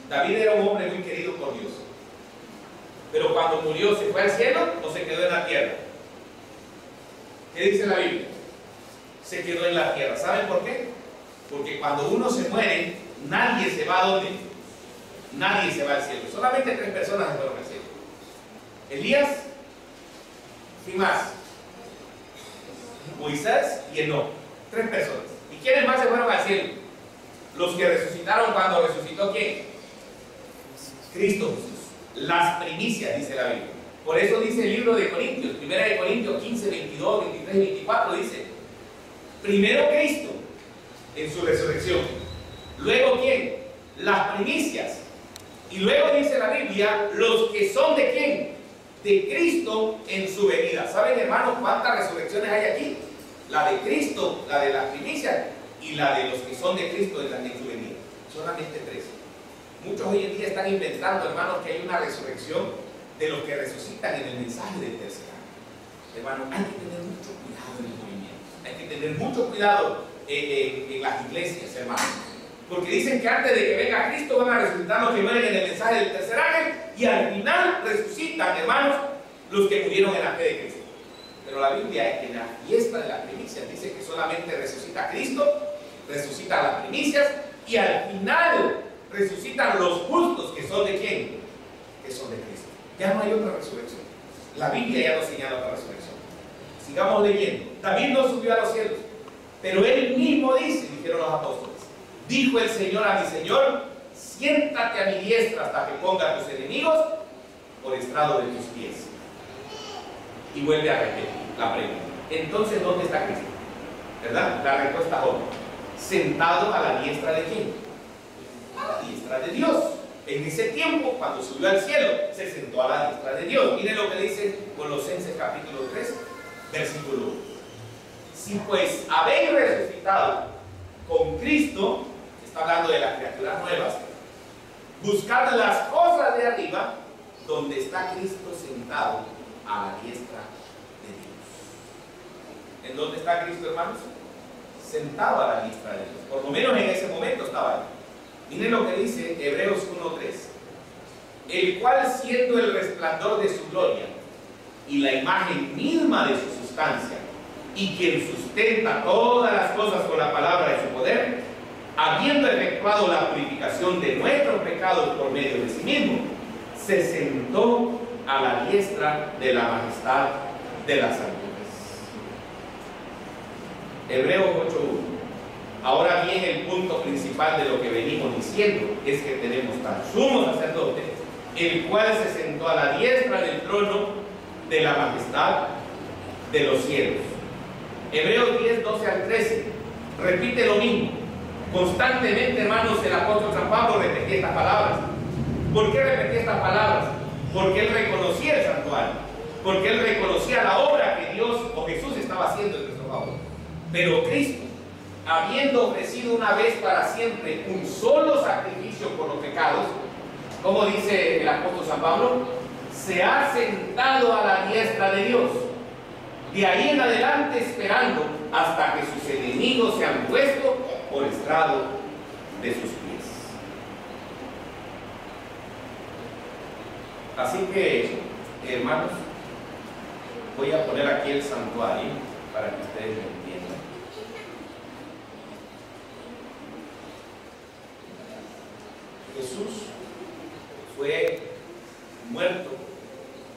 David era un hombre muy querido por Dios, pero cuando murió, ¿se fue al cielo o se quedó en la tierra? ¿Qué dice la Biblia? Se quedó en la tierra. ¿Saben por qué? Porque cuando uno se muere, nadie se va a ¿dónde? Nadie se va al cielo. Solamente 3 personas se fueron al cielo: Elías, y más, Moisés y Enoc. 3 personas. ¿Y quiénes más se fueron al cielo? Los que resucitaron cuando resucitó ¿quién? Cristo Jesús. Las primicias, dice la Biblia. Por eso dice el libro de Corintios, 1 de Corintios 15, 22, 23 y 24, dice: primero Cristo en su resurrección, luego ¿quién? Las primicias, y luego dice la Biblia, los que son ¿de quién? De Cristo en su venida. ¿Saben, hermanos, cuántas resurrecciones hay aquí? La de Cristo, la de las primicias, y la de los que son de Cristo en su venida. Solamente 3. Muchos hoy en día están inventando, hermanos, que hay una resurrección de los que resucitan en el mensaje del tercer año. Hermanos, hay que tener mucho cuidado en el movimiento. Hay que tener mucho cuidado en las iglesias, hermanos. Porque dicen que antes de que venga Cristo van a resucitar los que mueren en el mensaje del tercer ángel, y al final resucitan, hermanos, los que murieron en la fe de Cristo. Pero la Biblia, en la fiesta de las primicias, dice que solamente resucita Cristo, resucitan las primicias, y al final resucitan los justos, que son ¿de quién? Que son de Cristo. Ya no hay otra resurrección. La Biblia ya nos señala la resurrección. Sigamos leyendo. David no subió a los cielos, pero él mismo dice, dijeron los apóstoles, dijo el Señor a mi Señor, siéntate a mi diestra hasta que ponga a tus enemigos por estrado de tus pies. Y vuelve a repetir la pregunta. Entonces, ¿dónde está Cristo? ¿Verdad? La respuesta es obvia. ¿Sentado a la diestra de quién? A la diestra de Dios. En ese tiempo, cuando subió al cielo, se sentó a la diestra de Dios. Miren lo que dice Colosenses capítulo 3, versículo 1. Si pues habéis resucitado con Cristo, está hablando de las criaturas nuevas, buscad las cosas de arriba, donde está Cristo sentado a la diestra de Dios. ¿En dónde está Cristo, hermanos? Sentado a la diestra de Dios. Por lo menos en ese momento estaba ahí. Miren lo que dice Hebreos 1:3. El cual, siendo el resplandor de su gloria y la imagen misma de su sustancia, y quien sustenta todas las cosas con la palabra de su poder, habiendo efectuado la purificación de nuestros pecados por medio de sí mismo, se sentó a la diestra de la majestad de las alturas. Hebreos 8:1. Ahora bien, el punto principal de lo que venimos diciendo es que tenemos tal sumo sacerdote, el cual se sentó a la diestra del trono de la majestad de los cielos. Hebreos 10:12 al 13 repite lo mismo. Constantemente, hermanos, el apóstol San Pablo repetía estas palabras. ¿Por qué repetía estas palabras? Porque él reconocía el santuario, porque él reconocía la obra que Dios o Jesús estaba haciendo en nuestro favor. Pero Cristo, habiendo ofrecido una vez para siempre un solo sacrificio por los pecados, como dice el apóstol San Pablo, se ha sentado a la diestra de Dios, de ahí en adelante esperando hasta que sus enemigos se han puesto por estrado de sus pies. Así que, hermanos, voy a poner aquí el santuario para que ustedes me entiendan. Jesús fue muerto,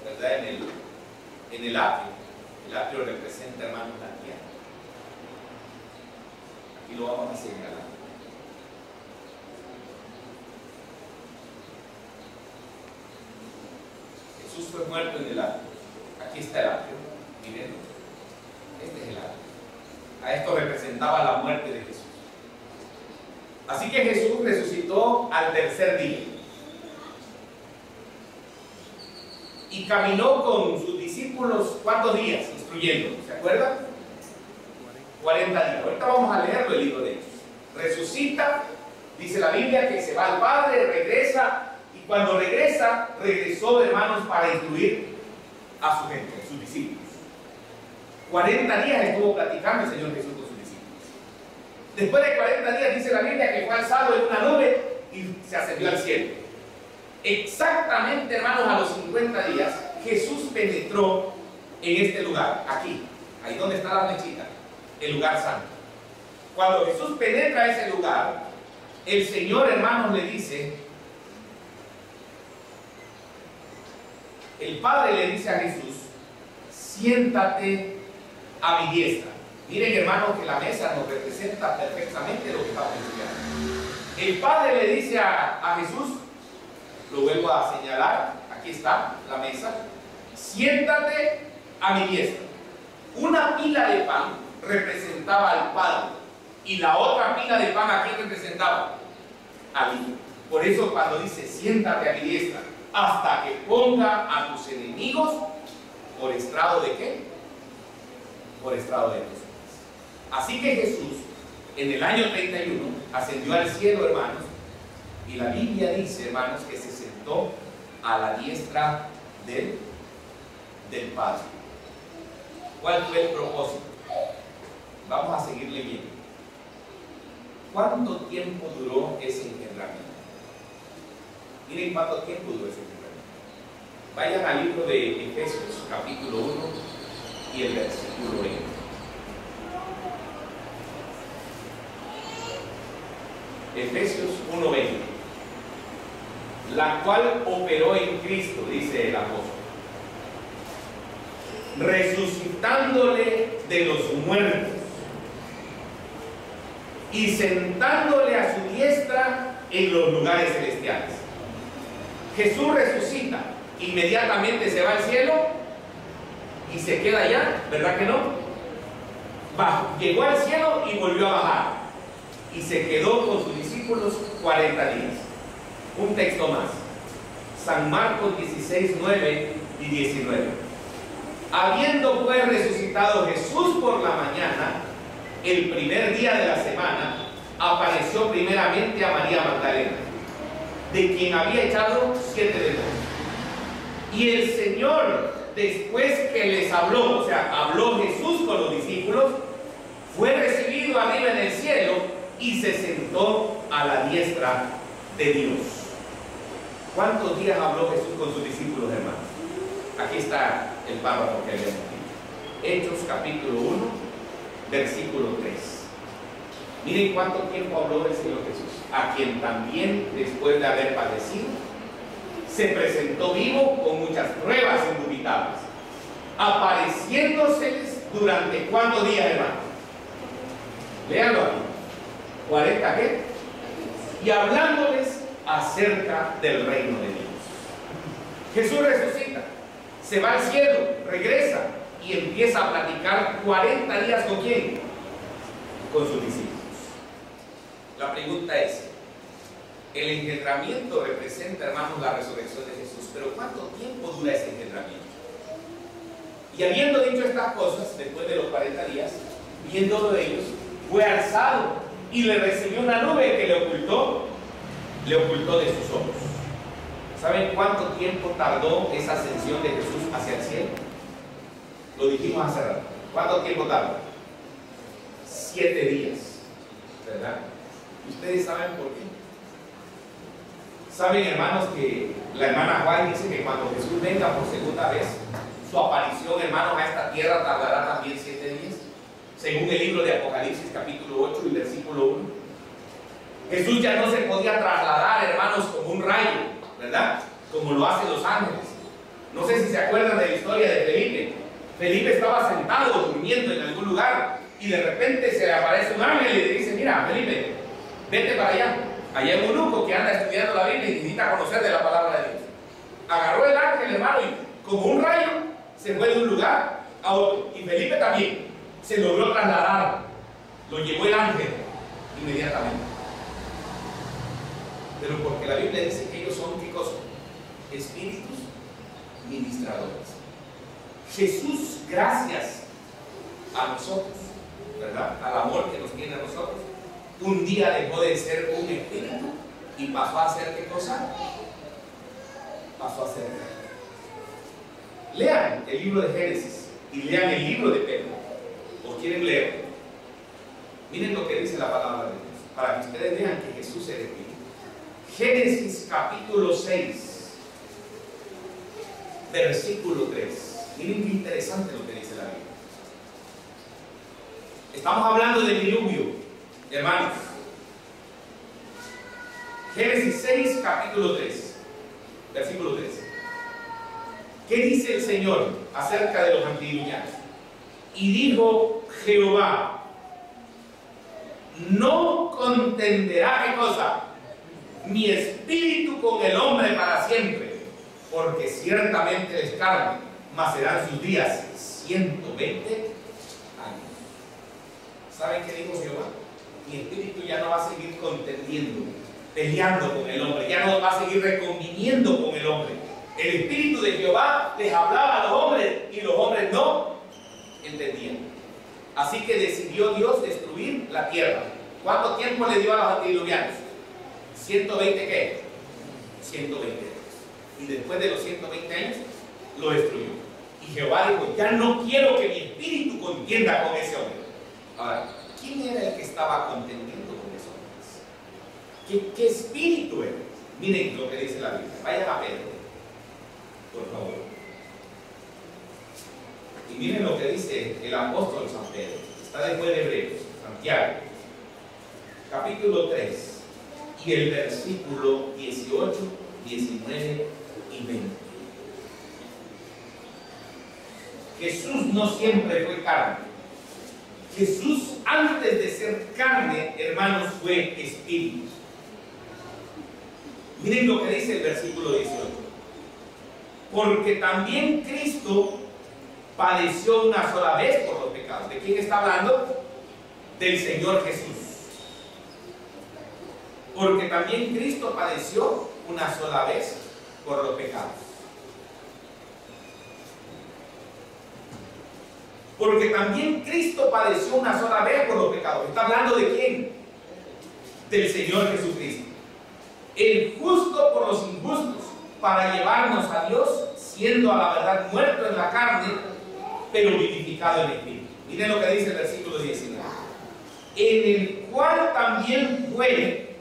¿verdad? En el atrio. El atrio representa, hermanos, la tierra. Aquí lo vamos a señalar. Jesús fue muerto en el atrio. Aquí está el atrio. Miren, este es el atrio. A esto representaba la muerte de Jesús. Así que Jesús resucitó al tercer día y caminó con sus discípulos, ¿cuántos días? Instruyéndolos, ¿se acuerdan? 40 días. Ahorita vamos a leerlo el libro de Hechos. Resucita, dice la Biblia que se va al Padre, regresa, y cuando regresa, regresó, hermanos, para instruir a su gente, a sus discípulos. 40 días estuvo platicando el Señor Jesús con sus discípulos. Después de 40 días dice la Biblia que fue alzado en una nube y se ascendió al cielo. Exactamente, hermanos, a los 50 días Jesús penetró en este lugar, aquí, ahí donde está la flechita, el lugar santo. Cuando Jesús penetra a ese lugar, el Señor, hermanos, le dice, el Padre le dice a Jesús, siéntate a mi diestra. Miren, hermanos, que la mesa nos representa perfectamente lo que estamos estudiando. El Padre le dice a Jesús, lo vuelvo a señalar, aquí está la mesa, siéntate a mi diestra. Una pila de pan representaba al Padre y la otra pila de pan, ¿a quién representaba? A mí. Por eso cuando dice siéntate a mi diestra hasta que ponga a tus enemigos por estrado de ¿qué? Por estrado de tus pies. Así que Jesús en el año 31 ascendió al cielo, hermanos, y la Biblia dice, hermanos, que se sentó a la diestra del Padre. ¿Cuál fue el propósito? Vamos a seguir leyendo. ¿Cuánto tiempo duró ese engendramiento? Miren cuánto tiempo duró ese engendramiento. Vayan al libro de Efesios, capítulo 1 y el versículo 20. Efesios 1:20. La cual operó en Cristo, dice el apóstol, resucitándole de los muertos y sentándole a su diestra en los lugares celestiales. Jesús resucita, inmediatamente se va al cielo y se queda allá, ¿verdad que no? Llegó al cielo y volvió a bajar y se quedó con sus discípulos 40 días. Un texto más, San Marcos 16, 9 y 19. Habiendo pues resucitado Jesús por la mañana, el primer día de la semana, apareció primeramente a María Magdalena, de quien había echado 7 demonios. Y el Señor, después que les habló, o sea, habló Jesús con los discípulos, fue recibido arriba en el cielo y se sentó a la diestra de Dios. ¿Cuántos días habló Jesús con sus discípulos, hermanos? Aquí está el párrafo que habíamos dicho. Hechos capítulo 1, versículo 3. Miren cuánto tiempo habló el Señor Jesús, a quien también, después de haber padecido, se presentó vivo con muchas pruebas indubitables, apareciéndoseles durante ¿cuántos días, hermanos? Léanlo aquí. 40 ¿qué? Y hablándoles acerca del reino de Dios. Jesús resucita, se va al cielo, regresa y empieza a platicar 40 días ¿con quién? Con sus discípulos. La pregunta es, el engendramiento representa, hermanos, la resurrección de Jesús, pero ¿cuánto tiempo dura ese engendramiento? Y habiendo dicho estas cosas, después de los 40 días, viéndolo de ellos, fue alzado y le recibió una nube que le ocultó de sus ojos. ¿Saben cuánto tiempo tardó esa ascensión de Jesús hacia el cielo? Lo dijimos hace rato. ¿Cuánto tiempo tardó? 7 días, ¿verdad? ¿Ustedes saben por qué? Saben, hermanos, que la hermana Juan dice que cuando Jesús venga por segunda vez, su aparición, hermanos, a esta tierra tardará también 7 días, según el libro de Apocalipsis capítulo 8 y versículo 1. Jesús ya no se podía trasladar, hermanos, como un rayo, ¿verdad? Como lo hacen los ángeles. No sé si se acuerdan de la historia de Felipe. Felipe estaba sentado durmiendo en algún lugar y de repente se le aparece un ángel y le dice: mira, Felipe, vete para allá. Allá hay un eunuco que anda estudiando la Biblia y necesita conocer de la palabra de Dios. Agarró el ángel, hermano, y como un rayo se fue de un lugar a otro. Y Felipe también se logró trasladar. Lo llevó el ángel inmediatamente. Pero porque la Biblia dice que ellos son, ¿qué cosa? Espíritus ministradores. Jesús, gracias a nosotros, ¿verdad? Al amor que nos tiene a nosotros, un día dejó de ser un espíritu y pasó a ser, ¿qué cosa? Pasó a ser rey. Lean el libro de Génesis y lean el libro de Pedro. ¿O quieren leer? Miren lo que dice la palabra de Dios, para que ustedes vean que Jesús es espíritu. Génesis capítulo 6, versículo 3. Miren qué interesante lo que dice la Biblia. Estamos hablando del diluvio, hermanos. Génesis 6, capítulo 3, versículo 3. ¿Qué dice el Señor acerca de los antediluvianos? Y dijo Jehová: no contenderá, ¿qué cosa? Mi espíritu con el hombre para siempre, porque ciertamente es carne, mas serán sus días 120 años. ¿Saben qué dijo Jehová? Mi espíritu ya no va a seguir contendiendo, peleando con el hombre, ya no va a seguir reconviniendo con el hombre. El espíritu de Jehová les hablaba a los hombres y los hombres no entendían. Así que decidió Dios destruir la tierra. ¿Cuánto tiempo le dio a los antediluvianos? 120 ¿qué? 120 años. Y después de los 120 años lo destruyó. Y Jehová dijo: ya no quiero que mi espíritu contienda con ese hombre. Ahora, ¿quién era el que estaba contendiendo con esos hombres? ¿Qué espíritu era? Miren lo que dice la Biblia. Vayan a Pedro, por favor. Y miren lo que dice el apóstol San Pedro. Está después de Hebreos, Santiago, capítulo 3. Y el versículo 18, 19 y 20. Jesús no siempre fue carne. Jesús, antes de ser carne, hermanos, fue espíritu. Miren lo que dice el versículo 18. Porque también Cristo padeció una sola vez por los pecados. ¿De quién está hablando? Del Señor Jesús. Porque también Cristo padeció una sola vez por los pecados. Porque también Cristo padeció una sola vez por los pecados. ¿Está hablando de quién? Del Señor Jesucristo. El justo por los injustos, para llevarnos a Dios, siendo a la verdad muerto en la carne, pero vivificado en el espíritu. Miren lo que dice el versículo 19. En el cual también fue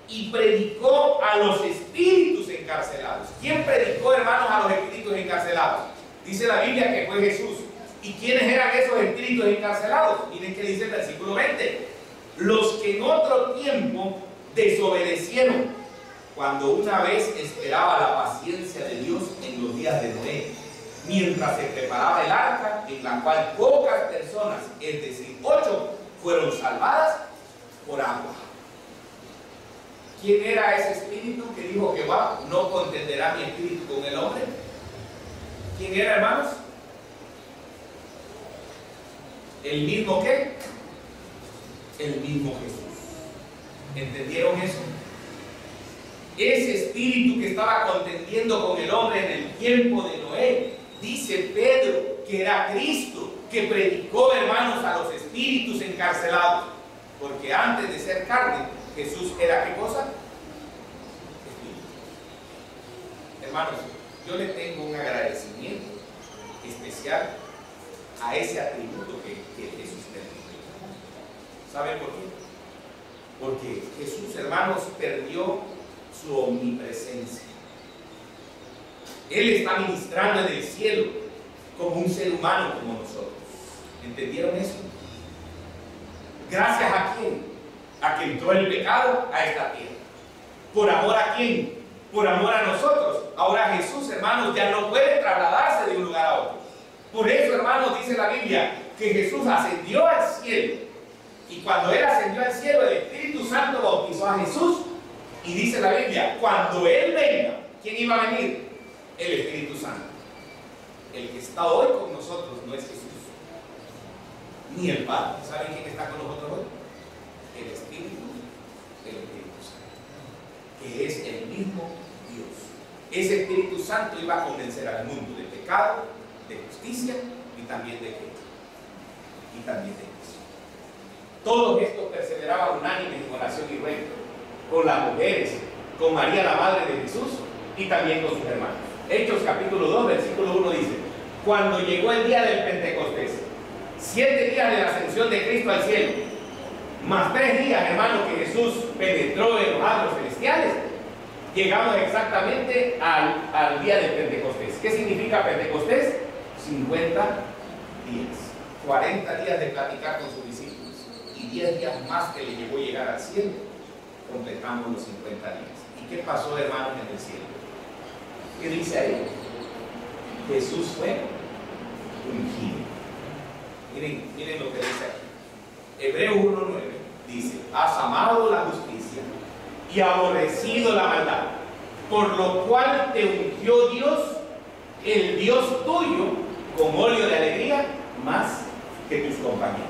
y predicó a los espíritus encarcelados. ¿Quién predicó, hermanos, a los espíritus encarcelados? Dice la Biblia que fue Jesús. ¿Y quiénes eran esos espíritus encarcelados? Miren que dice el versículo 20. Los que en otro tiempo desobedecieron, cuando una vez esperaba la paciencia de Dios en los días de Noé, mientras se preparaba el arca, en la cual pocas personas, es decir, 8, fueron salvadas por agua. ¿Quién era ese espíritu que dijo Jehová, no contenderá mi espíritu con el hombre? ¿Quién era, hermanos? ¿El mismo qué? El mismo Jesús. ¿Entendieron eso? Ese espíritu que estaba contendiendo con el hombre en el tiempo de Noé, dice Pedro que era Cristo, que predicó, hermanos, a los espíritus encarcelados. Porque antes de ser carne, Jesús era ¿qué cosa? Espíritu. Hermanos, yo le tengo un agradecimiento especial a ese atributo que Jesús tenía. ¿Saben por qué? Porque Jesús, hermanos, perdió su omnipresencia. Él está ministrando en el cielo como un ser humano como nosotros. ¿Entendieron eso? ¿Gracias a quién? A que entró el pecado a esta tierra. ¿Por amor a quién? Por amor a nosotros. Ahora Jesús, hermanos, ya no puede trasladarse de un lugar a otro. Por eso, hermanos, dice la Biblia que Jesús ascendió al cielo. Y cuando Él ascendió al cielo, el Espíritu Santo bautizó a Jesús. Y dice la Biblia, cuando Él venga, ¿quién iba a venir? El Espíritu Santo. El que está hoy con nosotros no es Jesús, ni el Padre. ¿Saben quién está con nosotros hoy? El Espíritu Santo, que es el mismo Dios. Ese Espíritu Santo iba a convencer al mundo de pecado, de justicia y también de qué. Y también de Cristo. Todos estos perseveraban unánimes en oración y ruego, con las mujeres, con María la madre de Jesús y también con sus hermanos. Hechos capítulo 2, versículo 1 dice: cuando llegó el día del Pentecostés, 7 días de la ascensión de Cristo al cielo, más 3 días, hermanos, que Jesús penetró en los atrios celestiales, llegamos exactamente al día del Pentecostés. ¿Qué significa Pentecostés? 50 días, 40 días de platicar con sus discípulos y 10 días más que le llevó llegar al cielo. Completamos los 50 días. ¿Y qué pasó, hermanos, en el cielo? ¿Qué dice ahí? Jesús fue ungido. Miren lo que dice aquí. Hebreos 1:9 dice: has amado la justicia y aborrecido la maldad, por lo cual te ungió Dios, el Dios tuyo, con óleo de alegría más que tus compañeros.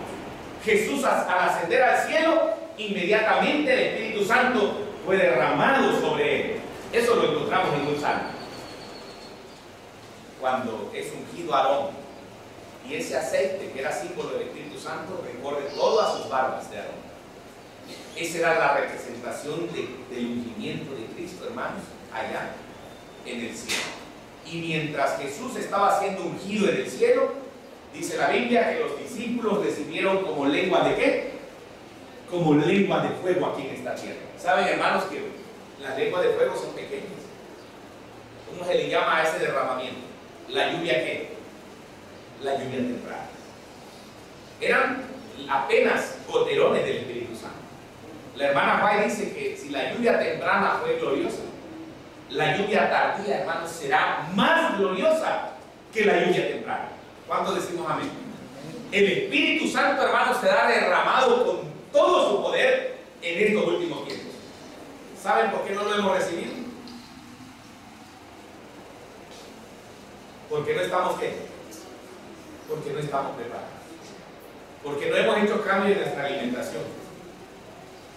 Jesús, al ascender al cielo, inmediatamente el Espíritu Santo fue derramado sobre él. Eso lo encontramos en un salmo. Cuando es ungido Aarón, y ese aceite que era símbolo del Espíritu Santo recorre todas sus barbas de Aarón. Esa era la representación del ungimiento de Cristo, hermanos, allá en el cielo. Y mientras Jesús estaba siendo ungido en el cielo, dice la Biblia que los discípulos recibieron como lengua de ¿qué? Como lengua de fuego aquí en esta tierra. ¿Saben, hermanos, que las lenguas de fuego son pequeñas? ¿Cómo se le llama a ese derramamiento? ¿La lluvia qué? La lluvia temprana. Eran apenas goterones del Espíritu Santo. La hermana Pai dice que si la lluvia temprana fue gloriosa, la lluvia tardía, hermanos, será más gloriosa que la lluvia temprana. ¿Cuántos decimos amén? El Espíritu Santo, hermanos, será derramado con todo su poder en estos últimos tiempos. ¿Saben por qué no lo hemos recibido? Porque no estamos ¿qué? Porque no estamos preparados. Porque no hemos hecho cambio en nuestra alimentación.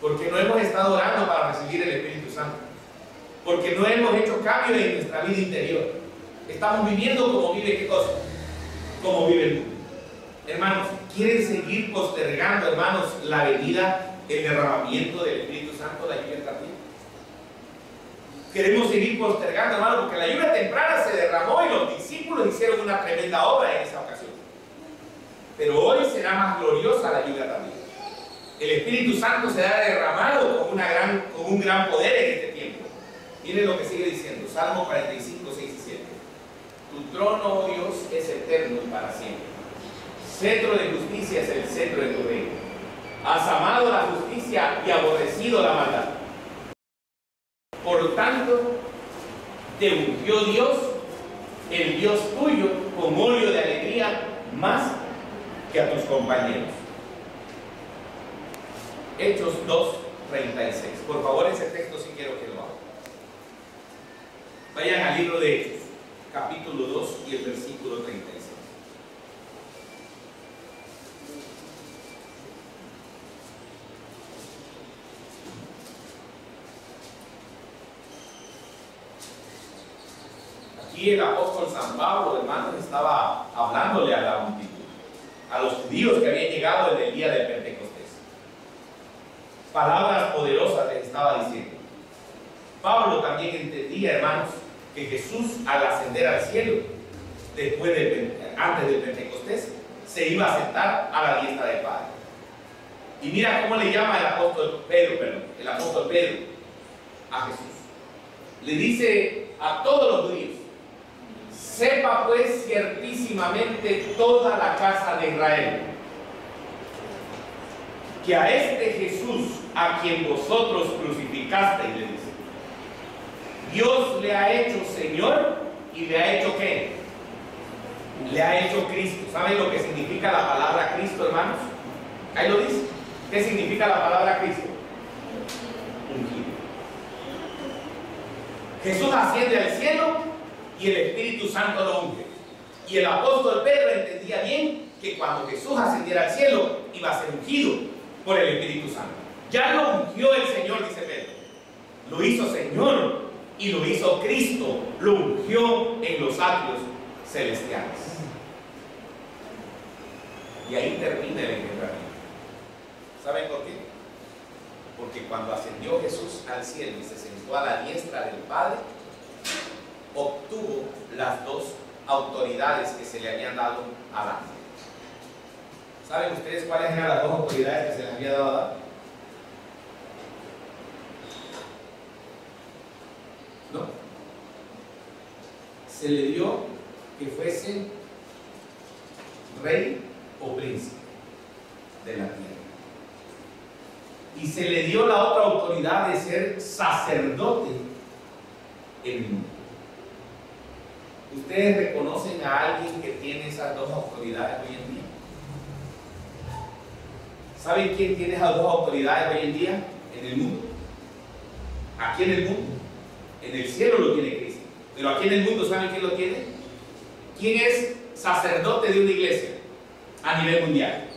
Porque no hemos estado orando para recibir el Espíritu Santo. Porque no hemos hecho cambio en nuestra vida interior. Estamos viviendo como vive ¿qué cosa? Como vive el mundo. Hermanos, ¿quieren seguir postergando, hermanos, la venida, el derramamiento del Espíritu Santo, la lluvia tardía? Queremos seguir postergando, hermanos, porque la lluvia temprana se derramó y los discípulos hicieron una tremenda obra en esa ocasión. Pero hoy será más gloriosa la lluvia tardía. El Espíritu Santo será derramado con un gran poder en este tiempo. Miren lo que sigue diciendo, Salmo 45, 6 y 7. Tu trono, oh Dios, es eterno y para siempre. Cetro de justicia es el cetro de tu reino. Has amado la justicia y aborrecido la maldad. Por tanto, te ungió Dios, el Dios tuyo, con óleo de alegría, más que a tus compañeros. Hechos 2:36. Por favor, ese texto sí quiero que lo hagan. Vayan al libro de Hechos, capítulo 2 y el versículo 36. Aquí el apóstol San Pablo, hermanos, estaba hablándole a la multitud, a los judíos que habían llegado en el día del Pentecostés. Palabras poderosas les estaba diciendo. Pablo también entendía, hermanos, que Jesús, al ascender al cielo, antes del Pentecostés, se iba a sentar a la diestra del Padre. Y mira cómo le llama el apóstol Pedro a Jesús. Le dice a todos los judíos: sepa pues ciertísimamente toda la casa de Israel, que a este Jesús, a quien vosotros crucificasteis, le dice, Dios le ha hecho Señor y le ha hecho ¿qué? Le ha hecho Cristo. ¿Saben lo que significa la palabra Cristo, hermanos? Ahí lo dice. ¿Qué significa la palabra Cristo? Ungido. Jesús asciende al cielo y el Espíritu Santo lo unge. Y el apóstol Pedro entendía bien que cuando Jesús ascendiera al cielo iba a ser ungido por el Espíritu Santo. Ya lo ungió el Señor, dice Pedro. Lo hizo Señor y lo hizo Cristo. Lo ungió en los atrios celestiales. Y ahí termina el engendramiento. ¿Saben por qué? Porque cuando ascendió Jesús al cielo y se sentó a la diestra del Padre, obtuvo las dos autoridades que se le habían dado a Adán. ¿Saben ustedes cuáles eran las dos autoridades que se le había dado a Adán? No. Se le dio que fuese rey o príncipe de la tierra. Y se le dio la otra autoridad de ser sacerdote en el mundo. ¿Ustedes reconocen a alguien que tiene esas dos autoridades hoy en día? ¿Saben quién tiene esas dos autoridades hoy en día? En el mundo. Aquí en el mundo. En el cielo lo tiene Cristo. Pero aquí en el mundo, ¿saben quién lo tiene? ¿Quién es sacerdote de una iglesia a nivel mundial?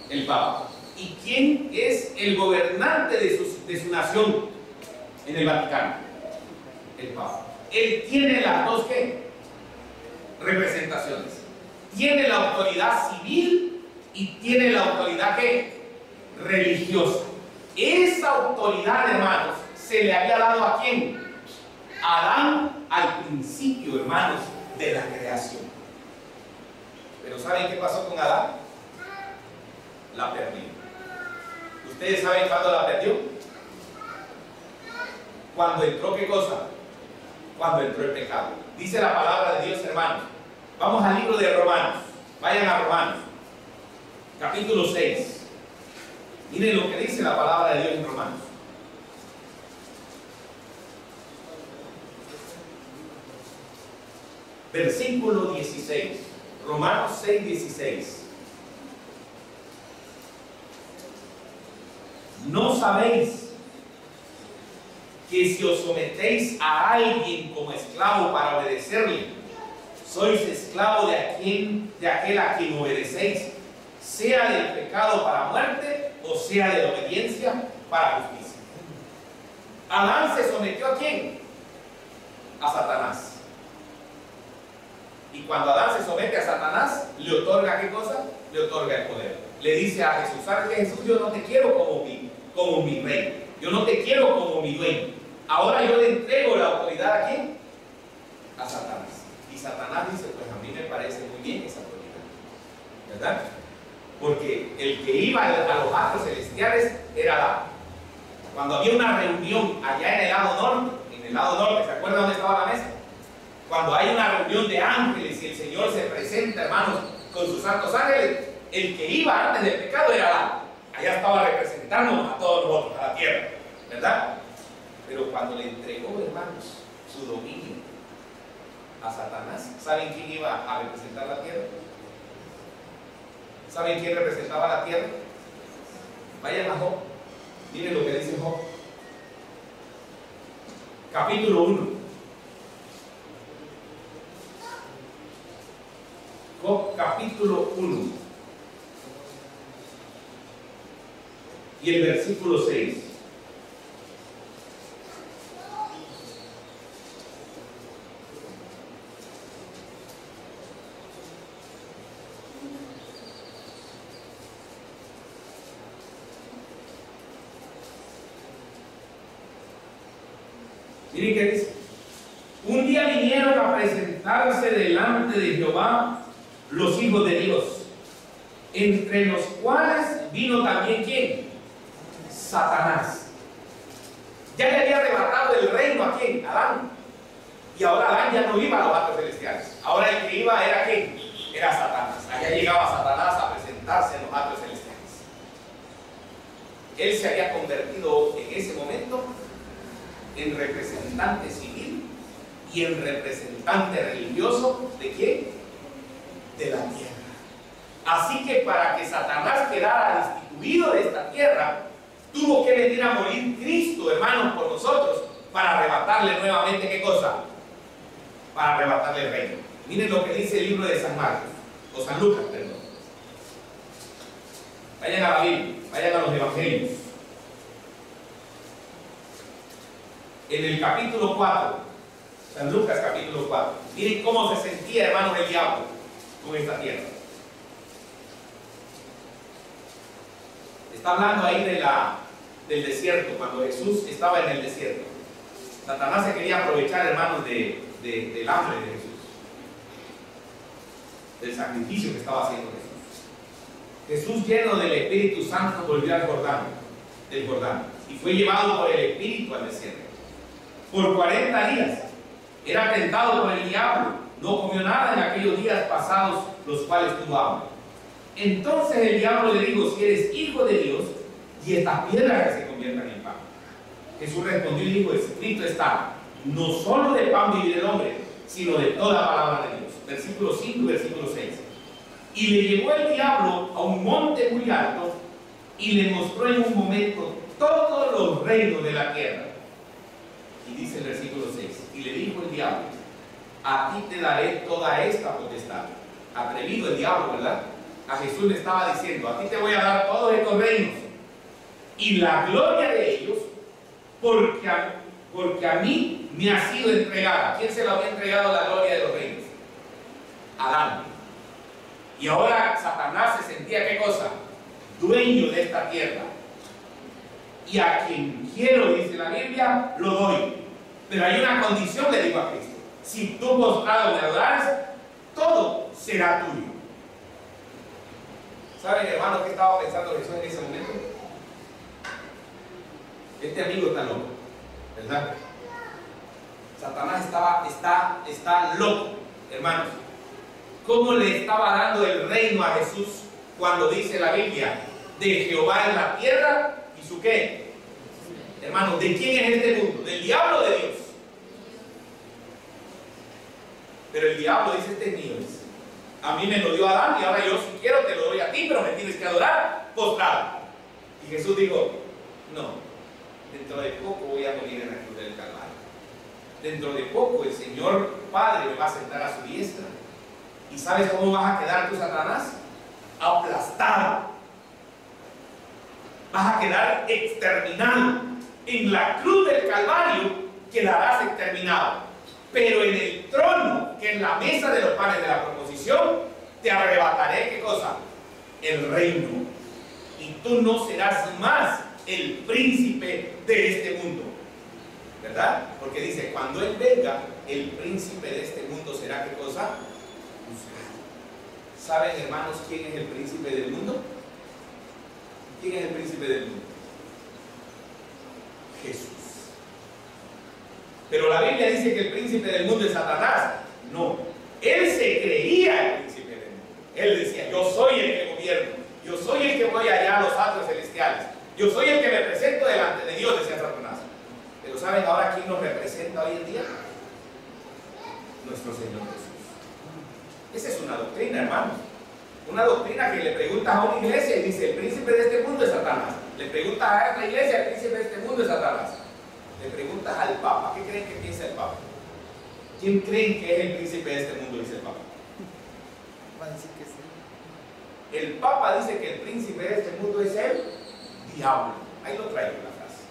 El Papa. ¿Y quién es el gobernante de su nación en el Vaticano? El Papa. Él tiene las dos ¿qué? Representaciones. Tiene la autoridad civil y tiene la autoridad ¿qué? Religiosa. Esa autoridad, hermanos, se le había dado ¿a quién? A Adán al principio, hermanos, de la creación. Pero ¿saben qué pasó con Adán? La perdió. ¿Ustedes saben cuándo la perdió? Cuando entró ¿qué cosa? Cuando entró el pecado. Dice la palabra de Dios, hermanos. Vamos al libro de Romanos. Vayan a Romanos, capítulo 6. Miren lo que dice la palabra de Dios en Romanos. Versículo 16. Romanos 6:16. ¿No sabéis que si os sometéis a alguien como esclavo para obedecerle, sois esclavo de aquel a quien obedecéis, sea del pecado para muerte o sea de la obediencia para justicia? Adán se sometió ¿a quién? A Satanás. Y cuando Adán se somete a Satanás, le otorga ¿qué cosa? Le otorga el poder. Le dice a Jesús: ¿sabes qué, Jesús? Yo no te quiero como mi rey. Yo no te quiero como mi dueño. Ahora yo le entrego la autoridad ¿a quién? A Satanás. Y Satanás dice: pues a mí me parece muy bien esa autoridad, ¿verdad? Porque el que iba a los astros celestiales era Adán. Cuando había una reunión allá en el lado norte, ¿se acuerdan dónde estaba la mesa? Cuando hay una reunión de ángeles y el Señor se presenta, hermanos, con sus santos ángeles, el que iba antes del pecado era Adán. Allá estaba representándonos a todos nosotros, a la tierra, ¿verdad? Pero cuando le entregó, hermanos, su dominio a Satanás, ¿saben quién iba a representar la tierra? ¿Saben quién representaba la tierra? Vayan a Job. Miren lo que dice Job. Capítulo 1. Job, capítulo 1. Y el versículo 6. Miren qué dice: un día vinieron a presentarse delante de Jehová los hijos de Dios, entre los cuales vino también ¿quién? Satanás. Ya le había arrebatado el reino ¿a quién? Adán. Y ahora Adán ya no iba a los astros celestiales. Ahora el que iba era ¿quién? Era Satanás. Allá llegaba Satanás a presentarse en los astros celestiales. Él se había convertido en ese momento en representante civil y en representante religioso ¿de quién? De la tierra. Así que para que Satanás quedara destituido de esta tierra, tuvo que venir a morir Cristo, hermanos, por nosotros, para arrebatarle nuevamente ¿qué cosa? Para arrebatarle el reino. Miren lo que dice el libro de San Marcos, o San Lucas, perdón. Vayan a la Biblia, vayan a los evangelios. En el capítulo 4, San Lucas capítulo 4, miren cómo se sentía, hermanos, el diablo con esta tierra. Está hablando ahí del desierto, cuando Jesús estaba en el desierto. Satanás se quería aprovechar, hermanos, del hambre de Jesús, del sacrificio que estaba haciendo Jesús. Jesús, lleno del Espíritu Santo, volvió al Jordán, y fue llevado por el Espíritu al desierto. Por 40 días era tentado por el diablo, no comió nada en aquellos días pasados, los cuales tuvo hambre. Entonces el diablo le dijo: si eres hijo de Dios, y estas piedras que se conviertan en pan. Jesús respondió y dijo: escrito está, no solo de pan vivirá el hombre, sino de toda palabra de Dios. Versículo 5 y versículo 6. Y le llevó el diablo a un monte muy alto y le mostró en un momento todos los reinos de la tierra. Y dice el versículo 6: y le dijo el diablo: a ti te daré toda esta potestad. Atrevido el diablo, ¿verdad? A Jesús le estaba diciendo: a ti te voy a dar todos estos reinos y la gloria de ellos, porque a mí me ha sido entregada. ¿Quién se lo había entregado la gloria de los reinos? Adán. Y ahora Satanás se sentía ¿qué cosa? Dueño de esta tierra. Y a quien quiero, dice la Biblia, lo doy. Pero hay una condición, le digo a Cristo: si tú postrado me adorares, todo será tuyo. ¿Saben, hermanos, qué estaba pensando Jesús en ese momento? Este amigo está loco, ¿verdad? Satanás está loco, hermanos. ¿Cómo le estaba dando el reino a Jesús cuando dice la Biblia: de Jehová es la tierra y su qué? Hermanos, ¿de quién es este mundo? ¿Del diablo o de Dios? Pero el diablo dice: este es mío. A mí me lo dio Adán y ahora yo si quiero te lo doy a ti, pero me tienes que adorar postrado. Y Jesús dijo, no, dentro de poco voy a morir en la cruz del Calvario. Dentro de poco el Señor Padre me va a sentar a su diestra. ¿Y sabes cómo vas a quedar tú, Satanás? Aplastado. Vas a quedar exterminado. En la cruz del Calvario quedarás exterminado. Pero en el trono, que en la mesa de los panes de la proposición, te arrebataré, ¿qué cosa? El reino. Y tú no serás más el príncipe de este mundo. ¿Verdad? Porque dice, cuando Él venga, el príncipe de este mundo será, ¿qué cosa? ¿Saben, hermanos, quién es el príncipe del mundo? ¿Quién es el príncipe del mundo? Jesús. Pero la Biblia dice que el príncipe del mundo es Satanás. No, él se creía el príncipe del mundo. Él decía, yo soy el que gobierno, yo soy el que voy allá a los atrios celestiales, yo soy el que me presento delante de Dios, decía Satanás. Pero ¿saben ahora quién nos representa hoy en día? Nuestro Señor Jesús. Esa es una doctrina, hermanos. Una doctrina que le preguntas a una iglesia y dice, el príncipe de este mundo es Satanás. Le preguntas a otra iglesia, el príncipe de este mundo es Satanás. Le preguntas al Papa, ¿qué creen que piensa el Papa? ¿Quién creen que es el príncipe de este mundo? Dice el Papa.
Va a decir que sí.
El Papa dice que el príncipe de este mundo es el diablo. Ahí lo traigo la frase.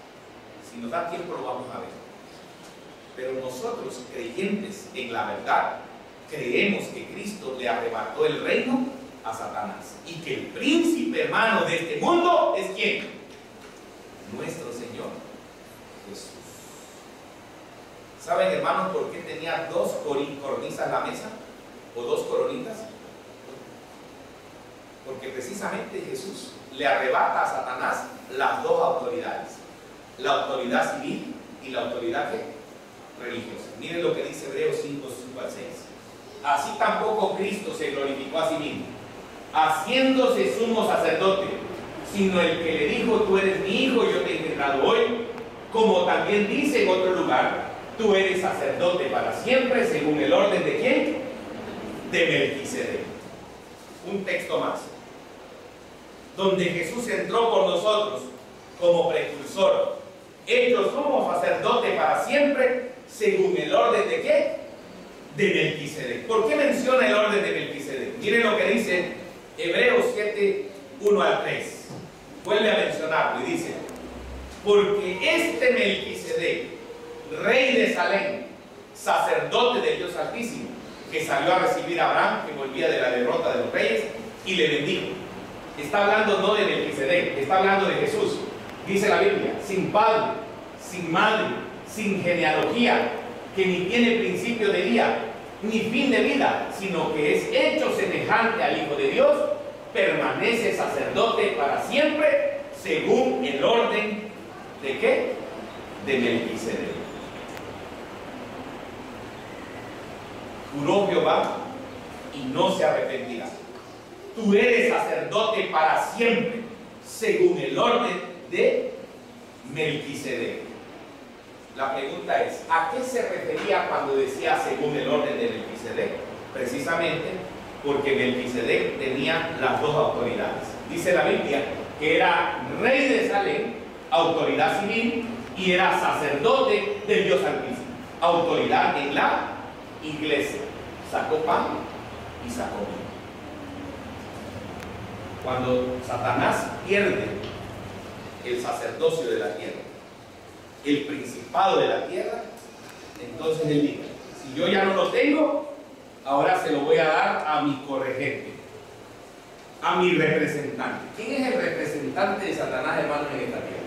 Si nos da tiempo lo vamos a ver. Pero nosotros, creyentes en la verdad, creemos que Cristo le arrebató el reino a Satanás. Y que el príncipe, hermano, de este mundo es ¿quién? Nuestro Señor Jesús. ¿Saben, hermanos, por qué tenía dos cornisas la mesa? ¿O dos coronitas? Porque precisamente Jesús le arrebata a Satanás las dos autoridades. La autoridad civil y la autoridad religiosa. Miren lo que dice Hebreos 5, 5 al 6. Así tampoco Cristo se glorificó a sí mismo, haciéndose sumo sacerdote, sino el que le dijo, tú eres mi hijo, yo te he engendrado hoy, como también dice en otro lugar, tú eres sacerdote para siempre, según el orden de ¿quién? De Melquisedec. Un texto más, donde Jesús entró por nosotros como precursor, hecho sumo sacerdote para siempre, según el orden de ¿qué? De Melquisedec. ¿Por qué menciona el orden de Melquisedec? Miren lo que dice Hebreos 7, 1 al 3. Vuelve a mencionarlo y dice, porque este Melquisedec, rey de Salem, sacerdote del Dios Altísimo, que salió a recibir a Abraham, que volvía de la derrota de los reyes, y le bendijo. Está hablando no de Melquisedec, está hablando de Jesús. Dice la Biblia, sin padre, sin madre, sin genealogía, que ni tiene principio de día, ni fin de vida, sino que es hecho semejante al Hijo de Dios, permanece sacerdote para siempre, según el orden ¿de qué? De Melquisedec. Juró Jehová y no se arrepentirá. Tú eres sacerdote para siempre, según el orden de Melquisedec. La pregunta es, ¿a qué se refería cuando decía según el orden de Melquisedec? Precisamente porque Melquisedec tenía las dos autoridades. Dice la Biblia que era rey de Salem, autoridad civil, y era sacerdote del Dios Altísimo, autoridad en la iglesia. Sacó pan y sacó vino. Cuando Satanás pierde el sacerdocio de la tierra, el principado de la tierra, entonces él dice, si yo ya no lo tengo, ahora se lo voy a dar a mi corregente, a mi representante. ¿Quién es el representante de Satanás, hermanos, en esta tierra?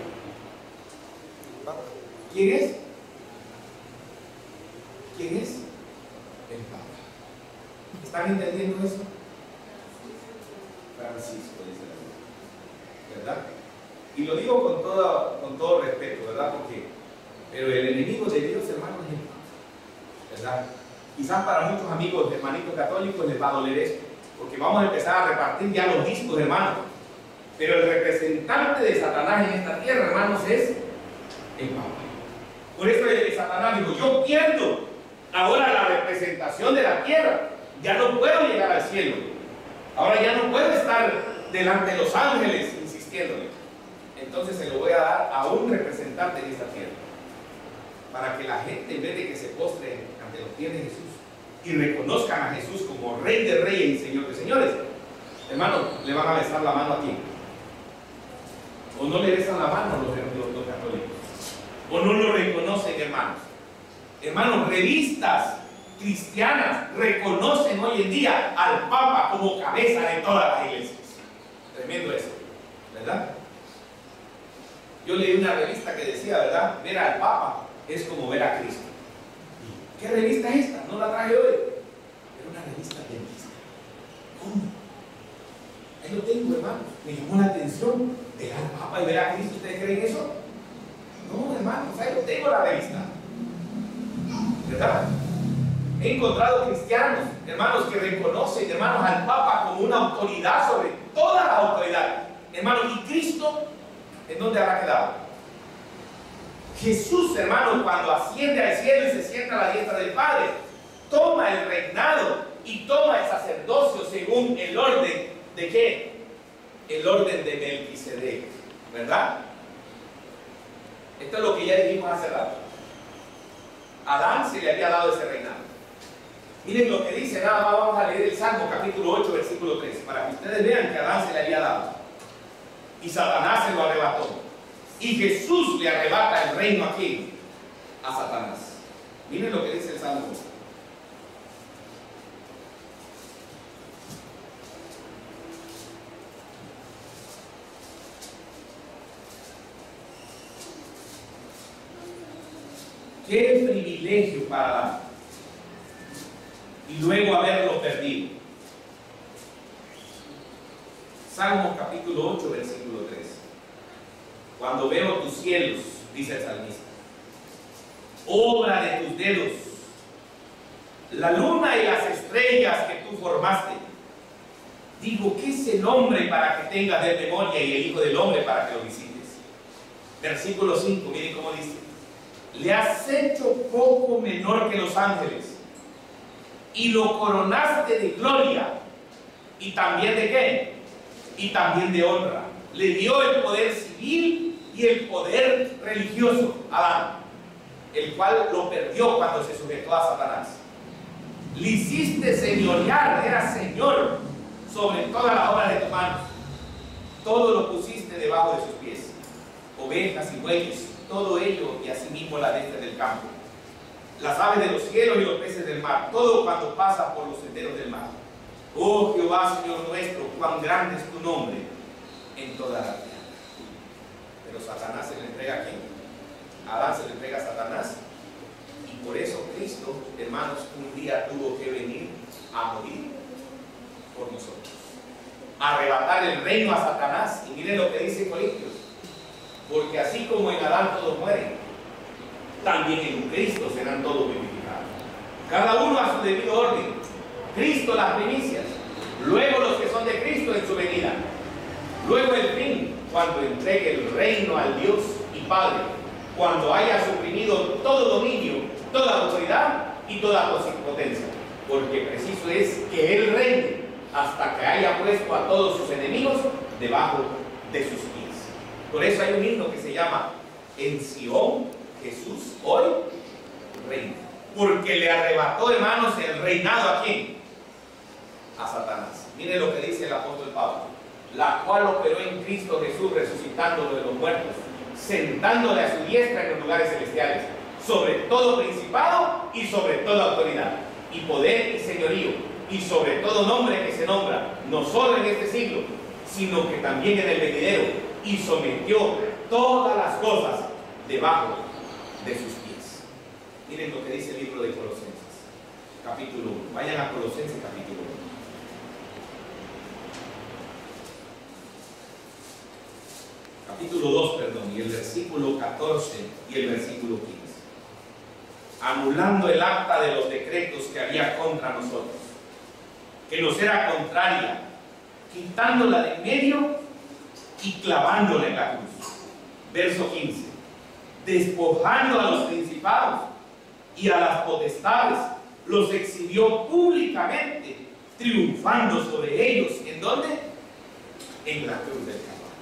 ¿Quién es? ¿Quién es? El Papa. ¿Están entendiendo eso? Francisco, dice la Biblia, ¿verdad? Y lo digo con todo respeto, ¿verdad? Pero el enemigo de Dios, hermanos, es el Papa, ¿verdad? Quizás para muchos amigos, hermanitos católicos, les va a doler esto, porque vamos a empezar a repartir ya los discos, hermanos. Pero el representante de Satanás en esta tierra, hermanos, es el Papa. Por eso Satanás dijo, yo pierdo ahora la representación de la tierra, ya no puedo llegar al al cielo. Ahora ya no puedo estar delante de los ángeles insistiéndole. Entonces se lo voy a dar a un representante en esta tierra, para que la gente, en vez de que se postre ante los pies de Jesús y reconozcan a Jesús como Rey de Reyes y Señor de Señores, hermano, le van a besar la mano a quién. O no le besan la mano los católicos, o no lo reconocen, hermanos. Hermanos, revistas cristianas reconocen hoy en día al Papa como cabeza de todas las iglesias. Tremendo eso, ¿verdad? Yo leí una revista que decía, ¿verdad? Ver al Papa es como ver a Cristo. ¿Qué revista es esta? No la traje hoy. Era una revista adventista. ¿Cómo? Ahí lo tengo, hermanos. Me llamó la atención ver al Papa y ver a Cristo. ¿Ustedes creen eso? No, hermanos, ahí lo tengo la revista. ¿Verdad? He encontrado cristianos, hermanos, que reconocen, hermanos, al Papa como una autoridad sobre toda la autoridad. Hermanos, ¿y Cristo en dónde habrá quedado? Jesús, hermanos, cuando asciende al cielo y se sienta a la diestra del Padre, toma el reinado y toma el sacerdocio según el orden de ¿qué? El orden de Melquisedec, ¿verdad? Esto es lo que ya dijimos hace rato. A Adán se le había dado ese reinado. Miren lo que dice, nada más vamos a leer el Salmo capítulo 8, versículo 3, para que ustedes vean que a Adán se le había dado. Y Satanás se lo arrebató. Y Jesús le arrebata el reino aquí a Satanás. Miren lo que dice el Salmo. Qué privilegio para Adán. Y luego haberlo perdido. Salmos capítulo 8, versículo 3. Cuando veo tus cielos, dice el salmista, obra de tus dedos, la luna y las estrellas que tú formaste. Digo, ¿qué es el hombre para que tengas de memoria y el Hijo del Hombre para que lo visites? Versículo 5, miren cómo dice. Le has hecho poco menor que los ángeles y lo coronaste de gloria y también de ¿qué? Y también de honra. Le dio el poder civil y el poder religioso a Adán, el cual lo perdió cuando se sujetó a Satanás. Le hiciste señorear, era señor sobre todas las obras de tus manos. Todo lo pusiste debajo de sus pies, ovejas y bueyes, todo ello, y asimismo la bestia del campo, las aves de los cielos y los peces del mar, todo cuando pasa por los senderos del mar. Oh Jehová, Señor nuestro, cuán grande es tu nombre en toda la tierra. Pero Satanás se le entrega a quién? Adán se le entrega a Satanás. Y por eso Cristo, hermanos, un día tuvo que venir a morir por nosotros, a arrebatar el reino a Satanás. Y miren lo que dice Corintios: porque así como en Adán todos mueren, también en Cristo serán todos vivificados, cada uno a su debido orden. Cristo las primicias, luego los que son de Cristo en su venida, luego el fin, cuando entregue el reino al Dios y Padre, cuando haya suprimido todo dominio, toda autoridad y toda potencia, porque preciso es que Él reine hasta que haya puesto a todos sus enemigos debajo de sus pies. Por eso hay un himno que se llama En Sion Jesús hoy reina, porque le arrebató, hermanos, el reinado ¿a quién? A Satanás. Miren lo que dice el apóstol Pablo: la cual operó en Cristo Jesús, resucitándolo de los muertos, sentándole a su diestra en los lugares celestiales, sobre todo principado y sobre toda autoridad, y poder y señorío, y sobre todo nombre que se nombra, no solo en este siglo, sino que también en el venidero, y sometió todas las cosas debajo de sus pies. Miren lo que dice el libro de Colosenses, capítulo 1. Vayan a Colosenses, capítulo 1. Capítulo 2, perdón, y el versículo 14 y el versículo 15. Anulando el acta de los decretos que había contra nosotros, que nos era contraria, quitándola de en medio y clavándola en la cruz. Verso 15. Despojando a los principados y a las potestades, los exhibió públicamente, triunfando sobre ellos. ¿En dónde? En la cruz del Calvario.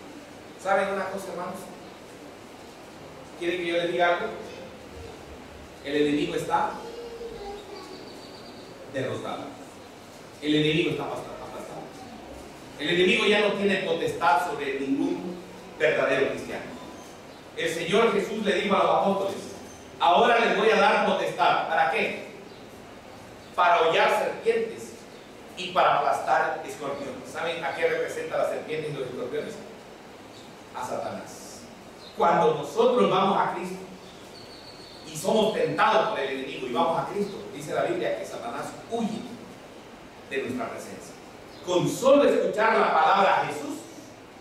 ¿Saben una cosa, hermanos? ¿Quieren que yo les diga algo? El enemigo está derrotado. El enemigo está aplastado. El enemigo ya no tiene potestad sobre ningún verdadero cristiano. El Señor Jesús le dijo a los apóstoles: ahora les voy a dar potestad. ¿Para qué? Para hollar serpientes y para aplastar escorpiones. ¿Saben a qué representa las serpientes y los escorpiones? A Satanás. Cuando nosotros vamos a Cristo y somos tentados por el enemigo y vamos a Cristo, dice la Biblia que Satanás huye de nuestra presencia. Con solo escuchar la palabra Jesús,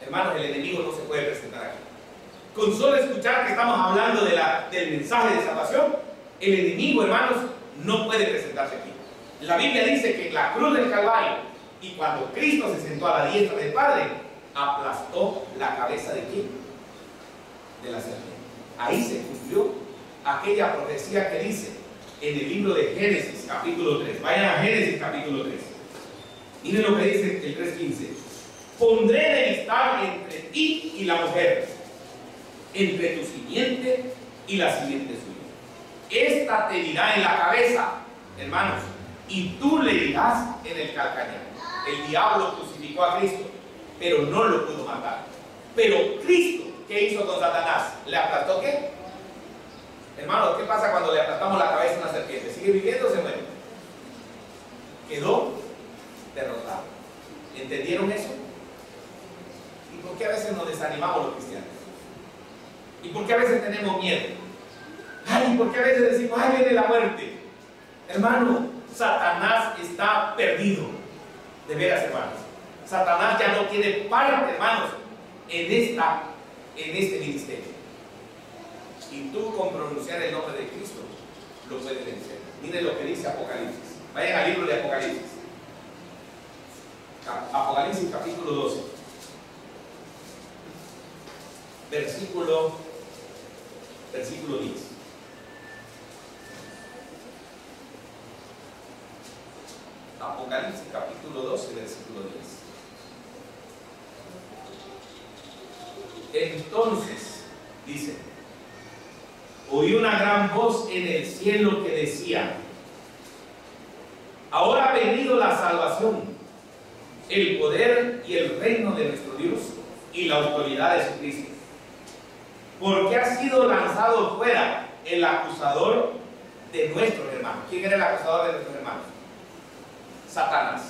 hermanos, el enemigo no se puede presentar aquí. Con solo escuchar que estamos hablando del mensaje de salvación, el enemigo, hermanos, no puede presentarse aquí. La Biblia dice que en la cruz del Calvario, y cuando Cristo se sentó a la diestra del Padre, aplastó la cabeza de ¿quién? De la serpiente. Ahí se cumplió aquella profecía que dice en el libro de Génesis capítulo 3. Vayan a Génesis capítulo 3. Miren lo que dice el 3:15. Pondré enemistad entre ti y la mujer, entre tu simiente y la simiente suya. Esta te dirá en la cabeza, hermanos, y tú le dirás en el calcañar. El diablo crucificó a Cristo, pero no lo pudo matar. Pero Cristo, ¿qué hizo con Satanás? ¿Le aplastó qué? Hermanos, ¿qué pasa cuando le aplastamos la cabeza a una serpiente? ¿Sigue viviendo o se muere? Quedó derrotado. ¿Entendieron eso? ¿Y por qué a veces nos desanimamos los cristianos? ¿Y por qué a veces tenemos miedo? Ay, ¿por qué a veces decimos, ay, viene la muerte? Hermano, Satanás está perdido. De veras, hermanos. Satanás ya no tiene parte, hermanos, en este ministerio. Y tú, con pronunciar el nombre de Cristo, lo puedes vencer. Miren lo que dice Apocalipsis. Vayan al libro de Apocalipsis. Apocalipsis capítulo 12. Versículo 10. Apocalipsis capítulo 12, versículo 10. Entonces, dice, oí una gran voz en el cielo que decía: ahora ha venido la salvación, el poder y el reino de nuestro Dios y la autoridad de su Cristo. Porque ha sido lanzado fuera el acusador de nuestros hermanos. ¿Quién era el acusador de nuestros hermanos? Satanás.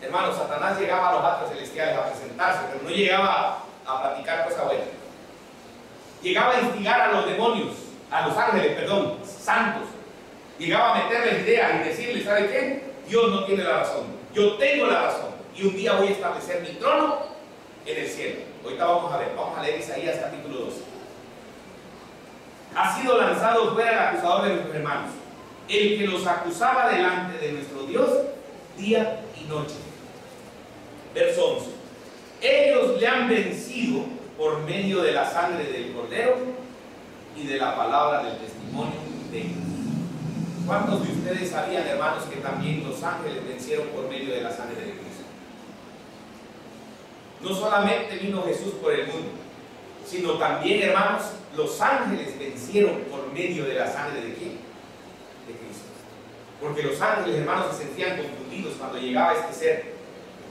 Hermanos, Satanás llegaba a los atrios celestiales a presentarse, pero no llegaba a platicar cosas buenas. Llegaba a instigar a los demonios, a los ángeles, perdón, santos. Llegaba a meterles ideas y decirles, ¿sabe qué? Dios no tiene la razón, yo tengo la razón, y un día voy a establecer mi trono en el cielo. Ahorita vamos a leer Isaías capítulo 12. Ha sido lanzado fuera el acusador de nuestros hermanos, el que los acusaba delante de nuestro Dios día y noche. Verso 11. Ellos le han vencido por medio de la sangre del Cordero y de la palabra del testimonio de ellos. ¿Cuántos de ustedes sabían, hermanos, que también los ángeles vencieron por medio de la sangre de Cristo? No solamente vino Jesús por el mundo, sino también, hermanos, los ángeles vencieron por medio de la sangre de ¿quién? De Cristo. Porque los ángeles, hermanos, se sentían confundidos cuando llegaba este ser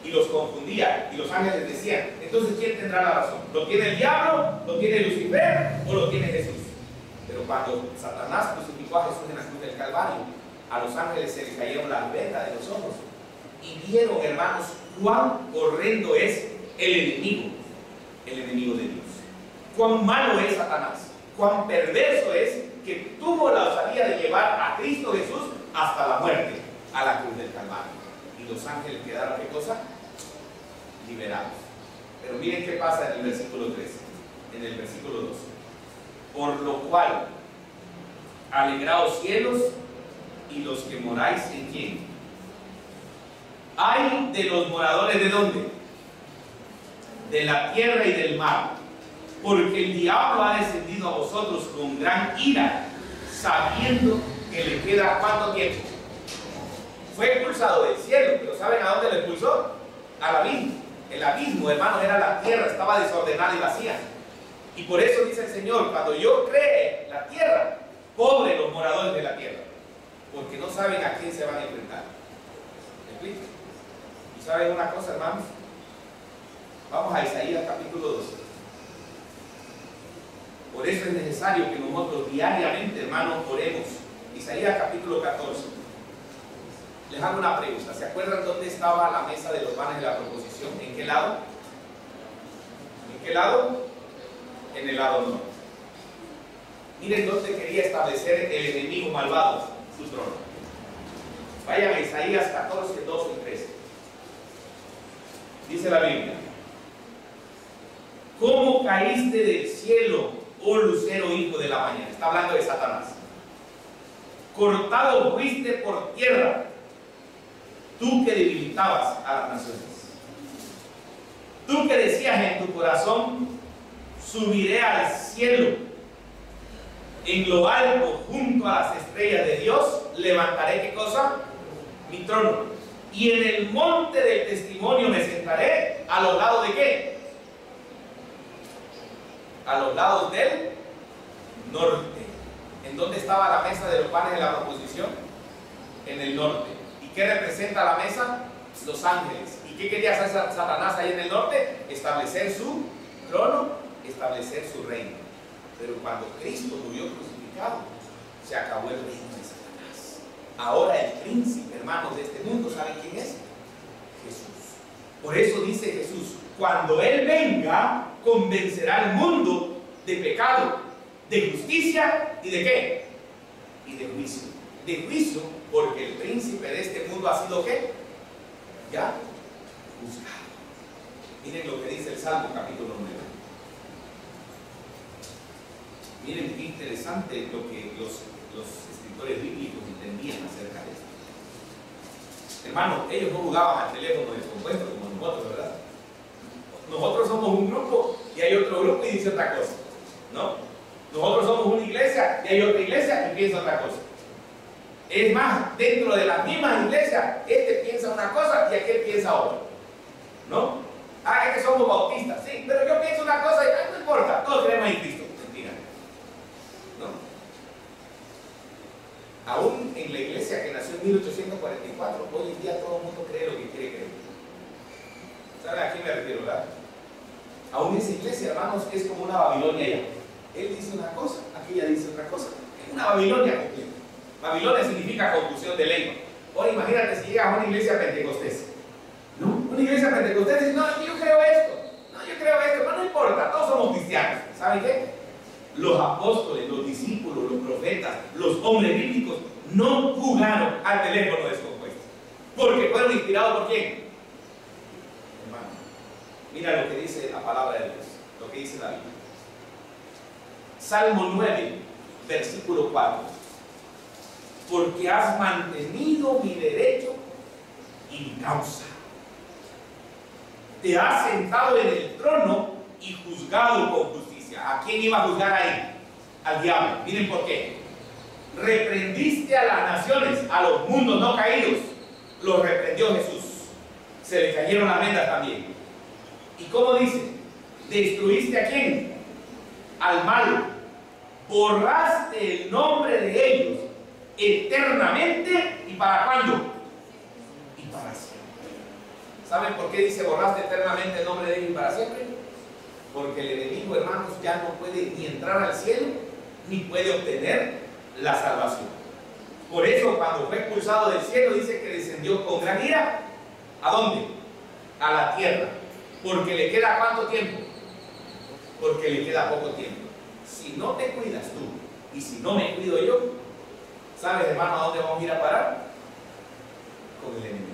y los confundía, y los ángeles decían, entonces ¿quién tendrá la razón? ¿Lo tiene el diablo? ¿Lo tiene Lucifer? ¿O lo tiene Jesús? Pero cuando Satanás crucificó a Jesús en la cruz del Calvario, a los ángeles se les cayeron las vendas de los ojos y vieron, hermanos, cuán horrendo es el enemigo de Dios. Cuán malo es Satanás, cuán perverso es que tuvo la osadía de llevar a Cristo Jesús hasta la muerte, a la cruz del Calvario. Y los ángeles quedaron, ¿qué cosa? Liberados. Pero miren qué pasa en el versículo 13, en el versículo 12. Por lo cual, alegraos cielos y los que moráis en quién. Hay de los moradores de ¿dónde? De la tierra y del mar, porque el diablo ha descendido a vosotros con gran ira, sabiendo que le queda ¿cuánto tiempo? fue expulsado del cielo, pero ¿saben a dónde lo expulsó? Al abismo. El abismo, hermanos, era la tierra, estaba desordenada y vacía. Y por eso dice el Señor, cuando yo cree la tierra, pobres los moradores de la tierra, porque no saben a quién se van a enfrentar. ¿Me explico? ¿Y saben una cosa, hermanos? Vamos a Isaías capítulo 12. Por eso es necesario que nosotros diariamente, hermanos, oremos. Isaías capítulo 14. Les hago una pregunta. ¿Se acuerdan dónde estaba la mesa de los panes de la proposición? ¿En qué lado? ¿En qué lado? En el lado norte. Miren dónde quería establecer el enemigo malvado su trono. Vayan a Isaías 14, 12 y 13. Dice la Biblia: ¿cómo caíste del cielo, oh lucero hijo de la mañana? Está hablando de Satanás. Cortado fuiste por tierra, tú que debilitabas a las naciones. Tú que decías en tu corazón: subiré al cielo, en lo alto, junto a las estrellas de Dios, levantaré, ¿qué cosa? Mi trono. Y en el monte del testimonio me sentaré, ¿a los lados de qué? A los lados del norte. ¿En dónde estaba la mesa de los panes de la proposición? En el norte. ¿Y qué representa la mesa? Los ángeles. ¿Y qué quería hacer Satanás ahí en el norte? Establecer su trono, establecer su reino. Pero cuando Cristo murió crucificado, se acabó el reino de Satanás. Ahora el príncipe, hermanos, de este mundo, ¿saben quién es? Jesús. Por eso dice Jesús: cuando Él venga, convencerá al mundo de pecado, de justicia y de ¿qué? Y de juicio. De juicio, porque el príncipe de este mundo ha sido ¿qué? Ya juzgado. Miren lo que dice el Salmo capítulo 9. Miren qué interesante lo que los escritores bíblicos entendían acerca de esto. Hermano, ellos no jugaban al teléfono descompuesto como nosotros, ¿verdad? Nosotros somos un grupo y hay otro grupo y dice otra cosa, ¿no? Nosotros somos una iglesia y hay otra iglesia y piensa otra cosa. Es más, dentro de las mismas iglesias, este piensa una cosa y aquel piensa otra, ¿no? Ah, es que somos bautistas, sí, pero yo pienso una cosa y no importa, todos creemos en Cristo. Mentira. ¿No? Aún en la iglesia que nació en 1844, hoy en día todo el mundo cree lo que quiere creer. ¿Saben a quién me refiero, verdad? Aún esa iglesia, hermanos, es como una Babilonia ya. Él dice una cosa, aquella dice otra cosa. Es una Babilonia completa. Babilonia significa confusión de lengua. Ahora imagínate si llegas a una iglesia pentecostés. ¿No? Una iglesia pentecostés dice: no, yo creo esto. No, yo creo esto. Pero no importa, todos somos cristianos. ¿Saben qué? Los apóstoles, los discípulos, los profetas, los hombres bíblicos no jugaron al teléfono descompuesto. Porque fueron inspirados ¿por quién? Hermano, mira lo que dice la palabra de Dios, lo que dice la Biblia. Salmo 9, versículo 4. Porque has mantenido mi derecho y mi causa. Te has sentado en el trono y juzgado con justicia. ¿A quién iba a juzgar ahí? Al diablo. Miren por qué. Reprendiste a las naciones, a los mundos no caídos. Los reprendió Jesús. Se le cayeron las vendas también. ¿Y cómo dice? ¿Destruiste a quién? Al malo. Borraste el nombre de ellos eternamente. ¿Y para cuándo? Y para siempre. ¿Saben por qué dice borraste eternamente el nombre de ellos y para siempre? Porque el enemigo, hermanos, ya no puede ni entrar al cielo ni puede obtener la salvación. Por eso cuando fue expulsado del cielo dice que descendió con gran ira. ¿A dónde? A la tierra. Porque le queda ¿cuánto tiempo? Porque le queda poco tiempo. Si no te cuidas tú y si no me cuido yo, ¿sabes, hermano, a dónde vamos a ir a parar? Con el enemigo.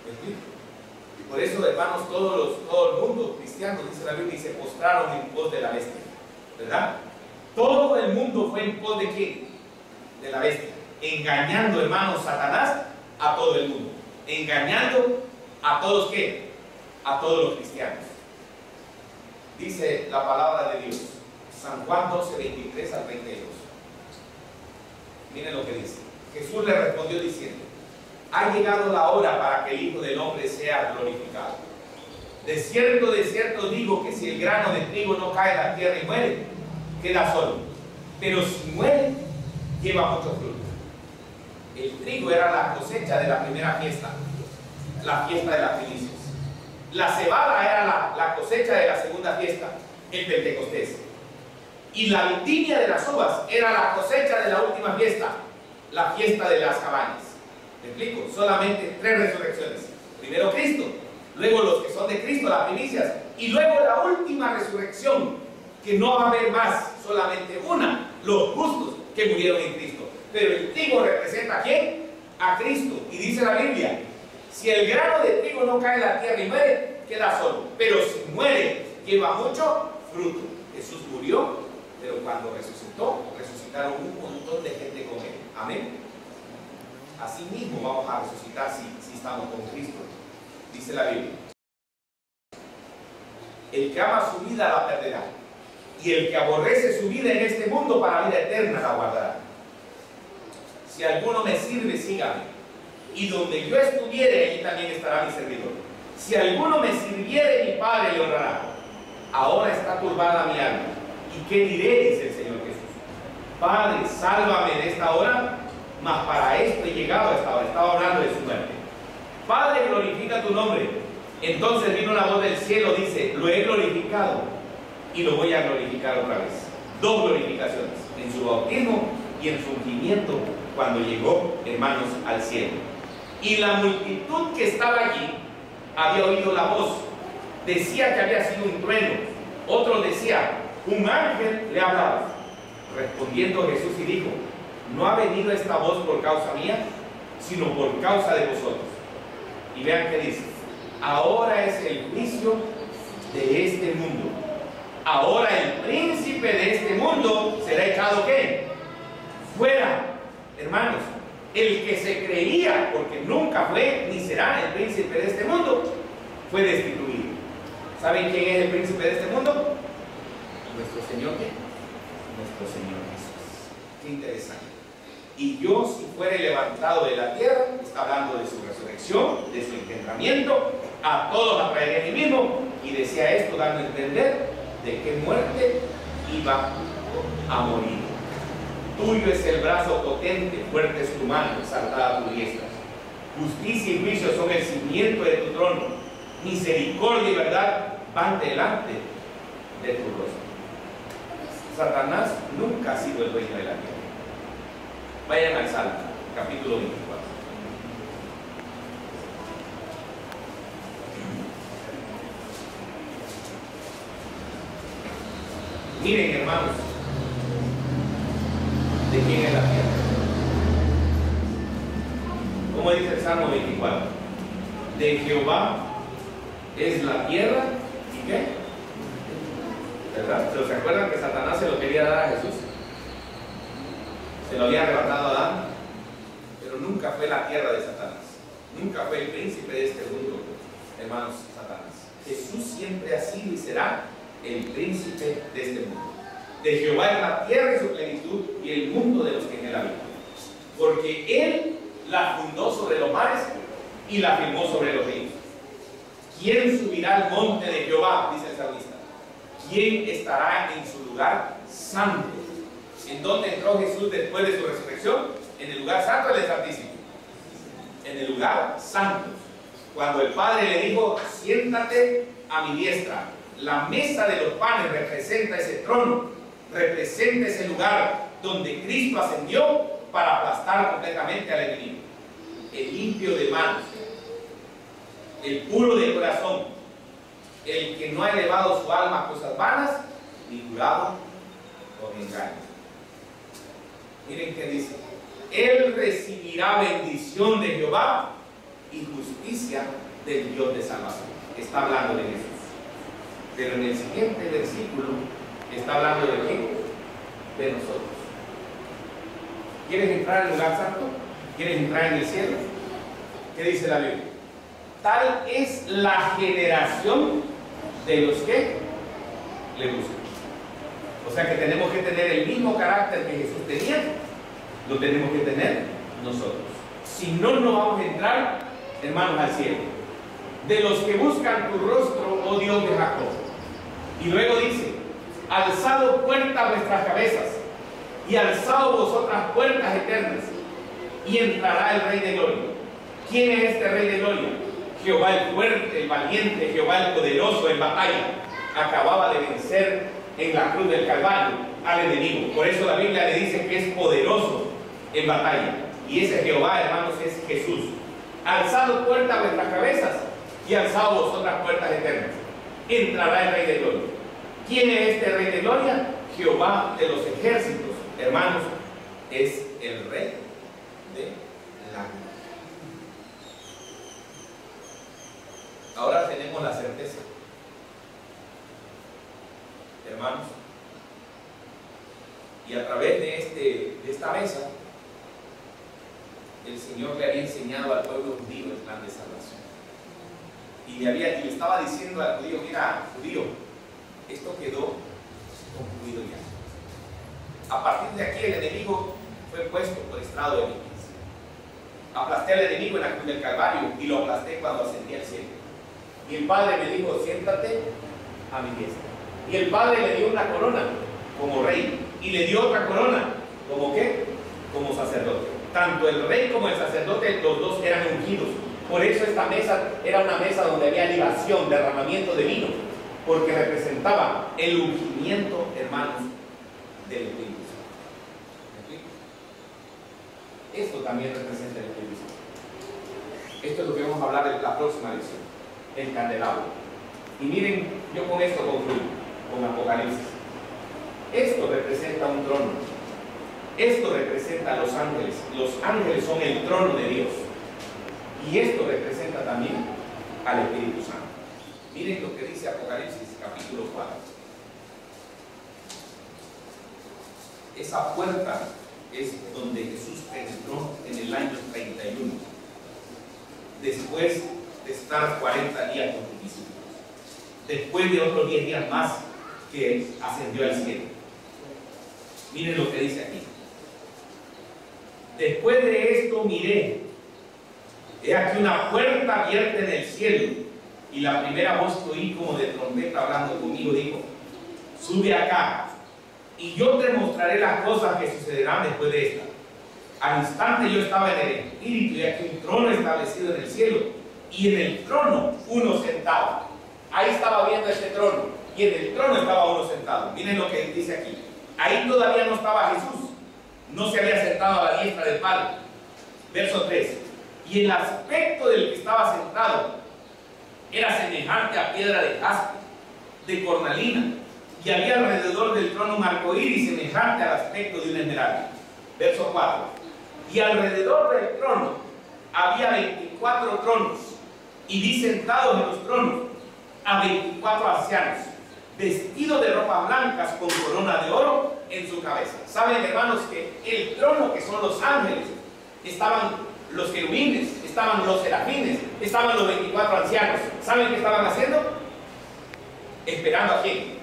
¿Me explico? Y por eso, hermanos, todo el mundo cristiano, dice la Biblia, y se postraron en pos de la bestia, ¿verdad? Todo el mundo fue en pos de ¿quién? De la bestia, engañando, hermanos, Satanás a todo el mundo, engañando a todos ¿qué? A todos los cristianos. Dice la palabra de Dios, San Juan 12, 23 al 32. Miren lo que dice. Jesús le respondió diciendo: ha llegado la hora para que el Hijo del Hombre sea glorificado. De cierto digo que si el grano de trigo no cae en la tierra y muere, queda solo. Pero si muere, lleva mucho fruto. El trigo era la cosecha de la primera fiesta, la fiesta de las primicias. La cebada era la cosecha de la segunda fiesta, el Pentecostés. Y la vendimia de las uvas era la cosecha de la última fiesta, la fiesta de las cabañas. ¿Me explico? Solamente 3 resurrecciones. Primero Cristo, luego los que son de Cristo, las primicias, y luego la última resurrección, que no va a haber más, solamente una, los justos que murieron en Cristo. Pero el trigo representa ¿a quién? A Cristo. Y dice la Biblia: si el grano de trigo no cae en la tierra y muere, queda solo. Pero si muere, lleva mucho fruto. Jesús murió, pero cuando resucitó, resucitaron un montón de gente con él. Amén. Así mismo vamos a resucitar si estamos con Cristo. Dice la Biblia: el que ama su vida la perderá, y el que aborrece su vida en este mundo para vida eterna la guardará. Si alguno me sirve, sígame, y donde yo estuviere, allí también estará mi servidor. Si alguno me sirviere, mi Padre le honrará. Ahora está turbada mi alma, ¿y qué diré?, dice el Señor Jesús. Padre, sálvame de esta hora, mas para esto he llegado a esta hora. Estaba hablando de su muerte. Padre, glorifica tu nombre. Entonces vino la voz del cielo, dice: lo he glorificado y lo voy a glorificar otra vez. 2 glorificaciones, en su bautismo y en su ungimiento, cuando llegó, hermanos, al cielo. Y la multitud que estaba allí había oído la voz. Decía que había sido un trueno. Otros decían: un ángel le hablaba. Respondiendo Jesús y dijo: no ha venido esta voz por causa mía, sino por causa de vosotros. Y vean que dice: ahora es el juicio de este mundo. Ahora el príncipe de este mundo será echado ¿qué? Fuera. Hermanos, el que se creía, porque nunca fue ni será el príncipe de este mundo, fue destituido. ¿Saben quién es el príncipe de este mundo? Nuestro Señor, ¿qué? Nuestro Señor Jesús. Qué interesante. Y yo, si fuere levantado de la tierra, está hablando de su resurrección, de su engendramiento, a todos los traeré a mí mismo. Y decía esto, dando a entender de qué muerte iba a morir. Tuyo es el brazo potente, fuerte es tu mano, exaltada tu diestra. Justicia y juicio son el cimiento de tu trono. Misericordia y verdad van delante de tu rostro. Satanás nunca ha sido el dueño de la tierra. Vayan al Salmo, capítulo 24. Miren, hermanos, ¿de quién es la tierra? ¿Cómo dice el Salmo 24? De Jehová es la tierra, ¿y qué? ¿Verdad? ¿Pero se acuerdan que Satanás se lo quería dar a Jesús? Se lo había arrebatado a Adán, pero nunca fue la tierra de Satanás. Nunca fue el príncipe de este mundo, hermanos, Satanás. Jesús siempre ha sido y será el príncipe de este mundo. De Jehová es la tierra y su plenitud, y el mundo de los que en él habitan. Porque él la fundó sobre los mares y la firmó sobre los ríos. ¿Quién subirá al monte de Jehová?, dice el salmista. ¿Quién estará en su lugar santo? ¿En dónde entró Jesús después de su resurrección? ¿En el lugar santo o en el santísimo? En el lugar santo. Cuando el Padre le dijo: siéntate a mi diestra. La mesa de los panes representa ese trono, representa ese lugar donde Cristo ascendió para aplastar completamente al enemigo. El limpio de manos, el puro de corazón, el que no ha elevado su alma a cosas vanas, ni jurado con engaño. Miren qué dice: él recibirá bendición de Jehová y justicia del Dios de salvación. Está hablando de Jesús. Pero en el siguiente versículo está hablando de quién? De nosotros. ¿Quieres entrar en el lugar santo? ¿Quieres entrar en el cielo? ¿Qué dice la Biblia? Tal es la generación de los que le buscan. O sea que tenemos que tener el mismo carácter que Jesús tenía, lo tenemos que tener nosotros. Si no, no vamos a entrar, hermanos, al cielo. De los que buscan tu rostro, oh Dios de Jacob. Y luego dice: alzado puertas vuestras cabezas, y alzado vosotras puertas eternas, y entrará el Rey de Gloria. ¿Quién es este Rey de Gloria? Jehová el fuerte, el valiente, Jehová el poderoso en batalla. Acababa de vencer en la cruz del Calvario al enemigo. Por eso la Biblia le dice que es poderoso en batalla. Y ese Jehová, hermanos, es Jesús. Alzado puertas vuestras cabezas, y alzado vosotras puertas eternas. Entrará el Rey de Gloria. ¿Quién es este Rey de Gloria? Jehová de los ejércitos, hermanos, es el Rey de la gloria. Ahora tenemos la certeza, hermanos, y a través de esta mesa, el Señor le había enseñado al pueblo judío el plan de salvación. Y le estaba diciendo al judío: mira, judío, esto quedó concluido ya. A partir de aquí el enemigo fue puesto por estrado de mi pies. Aplasté al enemigo en la cruz del Calvario, y lo aplasté cuando ascendí al cielo. Y el Padre me dijo: siéntate a mi diestra. Y el Padre le dio una corona como rey, y le dio otra corona como ¿qué? Como sacerdote. Tanto el rey como el sacerdote, los dos eran ungidos. Por eso esta mesa era una mesa donde había libación, derramamiento de vino, porque representaba el ungimiento, hermanos, del Espíritu Santo. ¿Me explico? Esto también representa el Espíritu Santo. Esto es lo que vamos a hablar en la próxima lección, el candelabro. Y miren, yo con esto concluyo, con Apocalipsis. Esto representa un trono. Esto representa a los ángeles. Los ángeles son el trono de Dios. Y esto representa también al Espíritu Santo. Miren lo que dice Apocalipsis capítulo 4. Esa puerta es donde Jesús penetró en el año 31, después de estar 40 días con sus discípulos, después de otros 10 días más que ascendió al cielo. Miren lo que dice aquí: después de esto miré, he aquí una puerta abierta en el cielo, y la primera voz que oí como de trompeta hablando conmigo dijo: sube acá, y yo te mostraré las cosas que sucederán después de esta. Al instante yo estaba en el Espíritu, y aquí un trono establecido en el cielo, y en el trono uno sentado. Ahí estaba viendo este trono, y en el trono estaba uno sentado. Miren lo que dice aquí. Ahí todavía no estaba Jesús, no se había sentado a la diestra del Padre. Verso 3. Y el aspecto del que estaba sentado era semejante a piedra de jaspe, de cornalina, y había alrededor del trono un arco iris semejante al aspecto de una esmeralda. Verso 4. Y alrededor del trono había 24 tronos, y vi sentados en los tronos a 24 ancianos, vestidos de ropas blancas con corona de oro en su cabeza. Saben, hermanos, que el trono, que son los ángeles, estaban los querubines, estaban los serafines, estaban los 24 ancianos. ¿Saben qué estaban haciendo? Esperando a quién?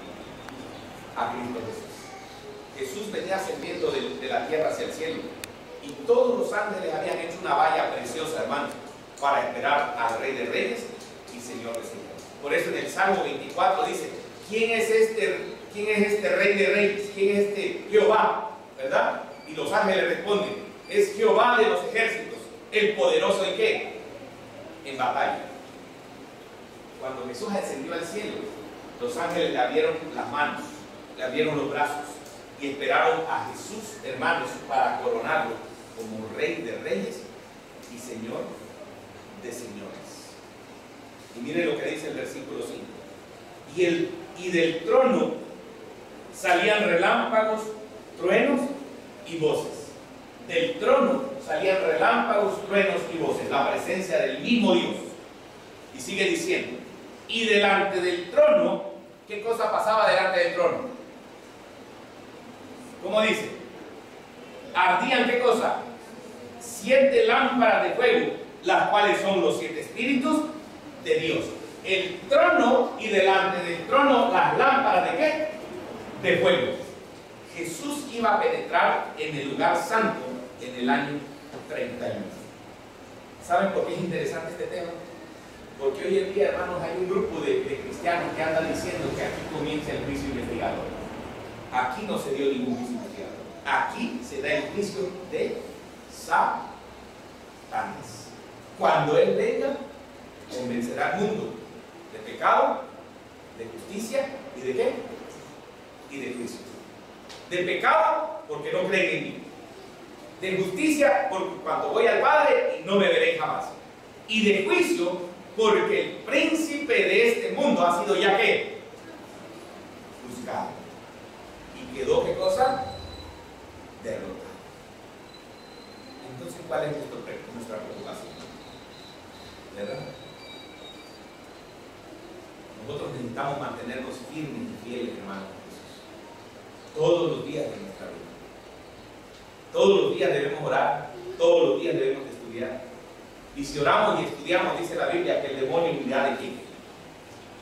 A Cristo Jesús. Jesús venía ascendiendo de la tierra hacia el cielo, y todos los ángeles habían hecho una valla preciosa, hermanos, para esperar al Rey de Reyes y Señor de Señores. Por eso en el Salmo 24 dice: ¿quién es este Rey de Reyes? ¿Quién es este Jehová? ¿Verdad? Y los ángeles responden: es Jehová de los ejércitos, el poderoso ¿en qué? En batalla. Cuando Jesús ascendió al cielo, los ángeles le abrieron las manos, le abrieron los brazos, y esperaron a Jesús, hermanos, para coronarlo como Rey de Reyes y Señor de Señores. Y miren lo que dice el versículo 5. Y del trono salían relámpagos, truenos y voces. Del trono salían relámpagos, truenos y voces, la presencia del mismo Dios. Y sigue diciendo: y delante del trono, ¿qué cosa pasaba delante del trono? ¿Cómo dice? Ardían, ¿qué cosa? 7 lámparas de fuego, las cuales son los 7 espíritus de Dios. El trono, y delante del trono las lámparas ¿de qué? De fuego. Jesús iba a penetrar en el lugar santo en el año 31. ¿Saben por qué es interesante este tema? Porque hoy en día, hermanos, hay un grupo de cristianos que andan diciendo que aquí comienza el juicio investigador. Aquí no se dio ningún juicio investigador. Aquí se da el juicio de Satanás. Cuando Él venga, convencerá al mundo de pecado, de justicia y de ¿qué? Y de juicio. De pecado, porque no creen en mí. De justicia, porque cuando voy al Padre no me veréis jamás. Y de juicio, porque el príncipe de este mundo ha sido ya ¿qué? Juzgado. Y quedó ¿qué cosa? Derrotado. Entonces, ¿cuál es nuestra preocupación? ¿Verdad? Nosotros necesitamos mantenernos firmes y fieles, hermanos Jesús, todos los días de nuestra vida. Todos los días debemos orar, todos los días debemos estudiar. Y si oramos y estudiamos, dice la Biblia, que el demonio huirá de quién?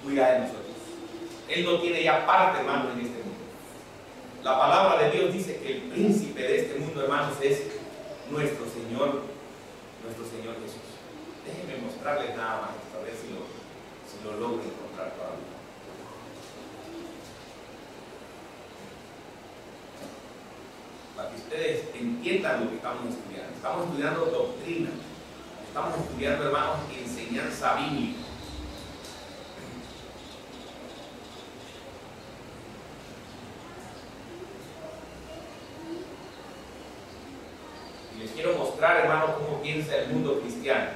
Huirá de nosotros. Él no tiene ya parte, hermanos, en este mundo. La palabra de Dios dice que el príncipe de este mundo, hermanos, es nuestro Señor Jesús. Déjenme mostrarles nada más, a ver si lo logro encontrar todavía. Para que ustedes entiendan lo que estamos estudiando. Estamos estudiando doctrina. Estamos estudiando, hermanos, enseñanza bíblica. Y les quiero mostrar, hermanos, cómo piensa el mundo cristiano.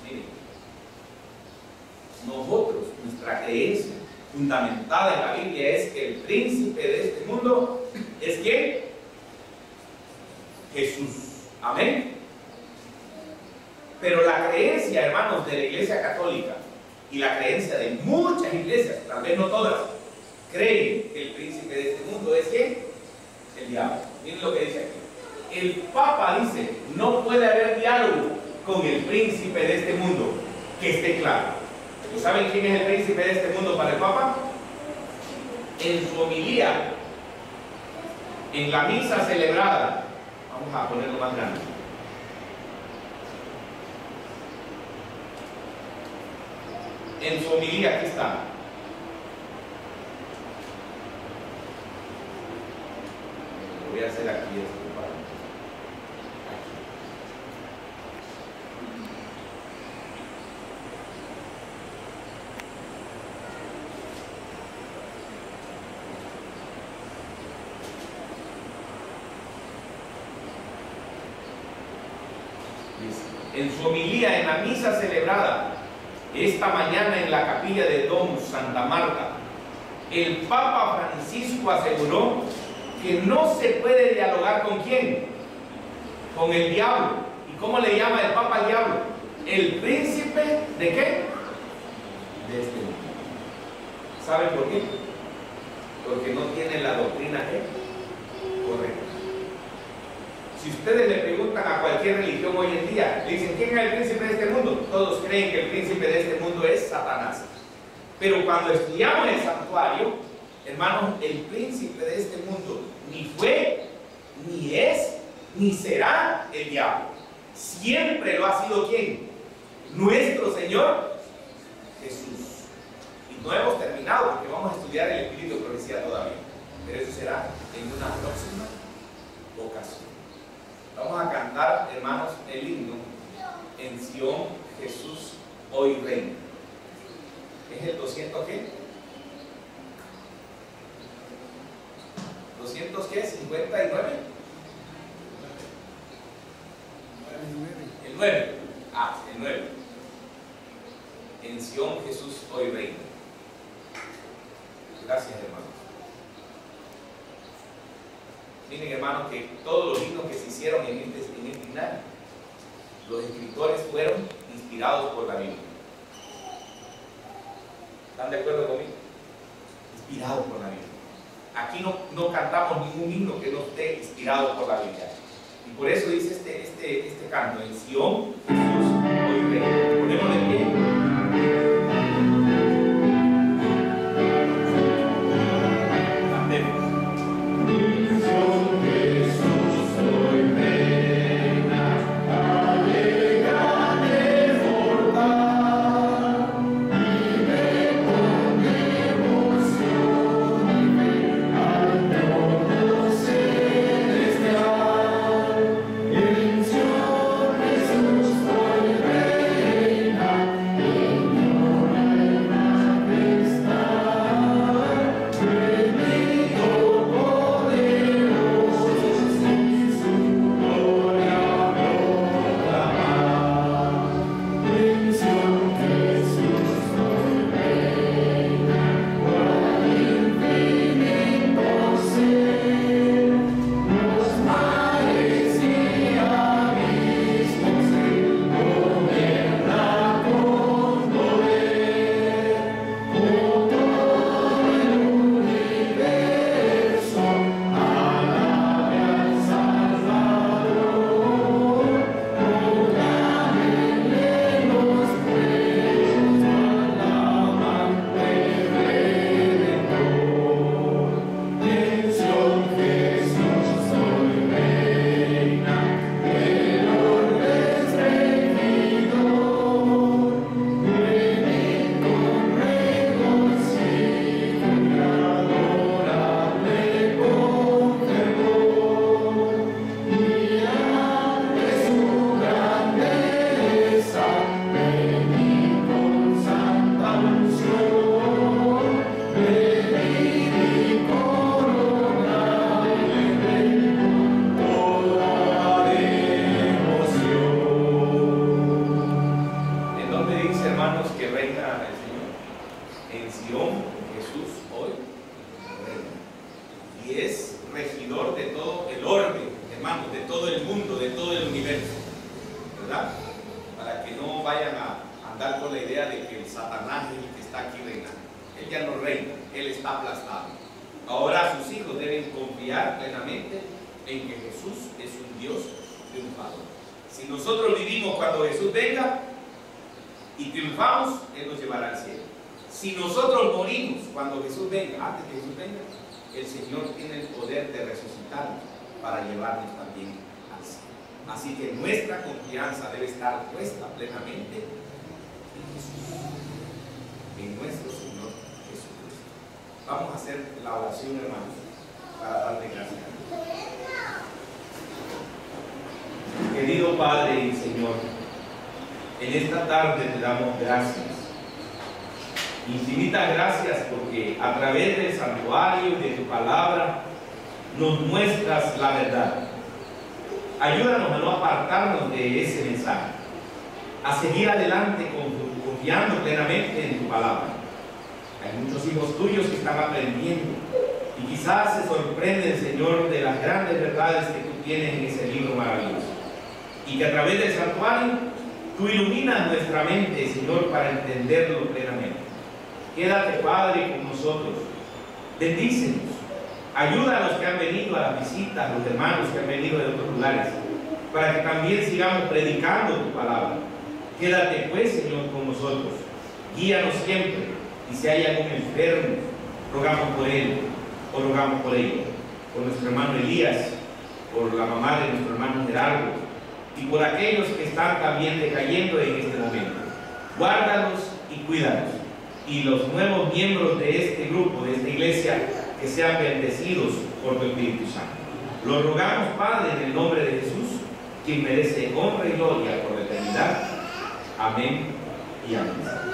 Miren, nosotros, nuestra creencia fundamentada en la Biblia es que el príncipe de este mundo es ¿quién? Jesús. Amén. Pero la creencia, hermanos, de la Iglesia Católica y la creencia de muchas iglesias, tal vez no todas, creen que el príncipe de este mundo es ¿quién? El diablo. Miren lo que dice aquí. El Papa dice, no puede haber diálogo con el príncipe de este mundo, que esté claro. ¿Y saben quién es el príncipe de este mundo para el Papa? En su homilía, en la misa celebrada, vamos a ponerlo más grande. En su homilía, aquí está. Lo voy a hacer aquí, en su homilía en la misa celebrada esta mañana en la capilla de Domus Santa Marta, el Papa Francisco aseguró que no se puede dialogar ¿con quién? Con el diablo. ¿Y cómo le llama el Papa al diablo? El príncipe ¿de qué? De este mundo. ¿Saben por qué? Porque no tiene la doctrina correcta. Si ustedes le preguntan a cualquier religión hoy en día, le dicen, ¿quién es el príncipe de este mundo? Todos creen que el príncipe de este mundo es Satanás. Pero cuando estudiamos el santuario, hermanos, el príncipe de este mundo ni fue, ni es, ni será el diablo. Siempre lo ha sido ¿quién? Nuestro Señor Jesús. Y no hemos terminado porque vamos a estudiar el Espíritu de Profecía todavía. Pero eso será en una próxima ocasión. Vamos a cantar, hermanos, el himno En Sion Jesús hoy reina. ¿Es el 200 qué? ¿200 qué? ¿59? El 9. Ah, el 9. En Sion Jesús hoy reina. Gracias, hermanos. Miren, hermanos, que todos los himnos que se hicieron en este año, los escritores fueron inspirados por la Biblia. ¿Están de acuerdo conmigo? Inspirados por la Biblia. Aquí no cantamos ningún himno que no esté inspirado por la Biblia. Y por eso dice este canto, en Sion Jesús hoy reina. Ponemos de pie. todo el mundo, de todo el universo, ¿verdad? Para que no vayan a andar con la idea de que el Satanás es el que está aquí reinando. Él ya no reina, él está aplastado. Ahora sus hijos deben confiar plenamente en que Jesús es un Dios triunfador. Si nosotros vivimos cuando Jesús venga y triunfamos, Él nos llevará al cielo. Si nosotros morimos cuando Jesús venga, antes que Jesús venga, el Señor tiene el poder de resucitarnos para llevarnos también al cielo. Así que nuestra confianza debe estar puesta plenamente en Jesús, en nuestro Señor Jesucristo. Vamos a hacer la oración, hermanos, para darle gracias a Dios. Querido Padre y Señor, en esta tarde te damos gracias. Infinitas gracias porque a través del santuario y de tu palabra nos muestras la verdad. Ayúdanos a no apartarnos de ese mensaje, a seguir adelante confiando plenamente en tu palabra. Hay muchos hijos tuyos que están aprendiendo y quizás se sorprenden, Señor, de las grandes verdades que tú tienes en ese libro maravilloso. Y que a través del santuario tú iluminas nuestra mente, Señor, para entenderlo plenamente. Quédate, Padre, con nosotros. Bendícenos. Ayuda a los que han venido a las visitas, a los hermanos que han venido de otros lugares, para que también sigamos predicando tu palabra. Quédate, pues, Señor, con nosotros. Guíanos siempre. Y si hay algún enfermo, rogamos por él, o rogamos por ella, por nuestro hermano Elías, por la mamá de nuestro hermano Gerardo, y por aquellos que están también decayendo en este momento. Guárdalos y cuídalos. Y los nuevos miembros de este grupo, de esta iglesia, que sean bendecidos por tu Espíritu Santo. Lo rogamos, Padre, en el nombre de Jesús, quien merece honra y gloria por la eternidad. Amén y amén.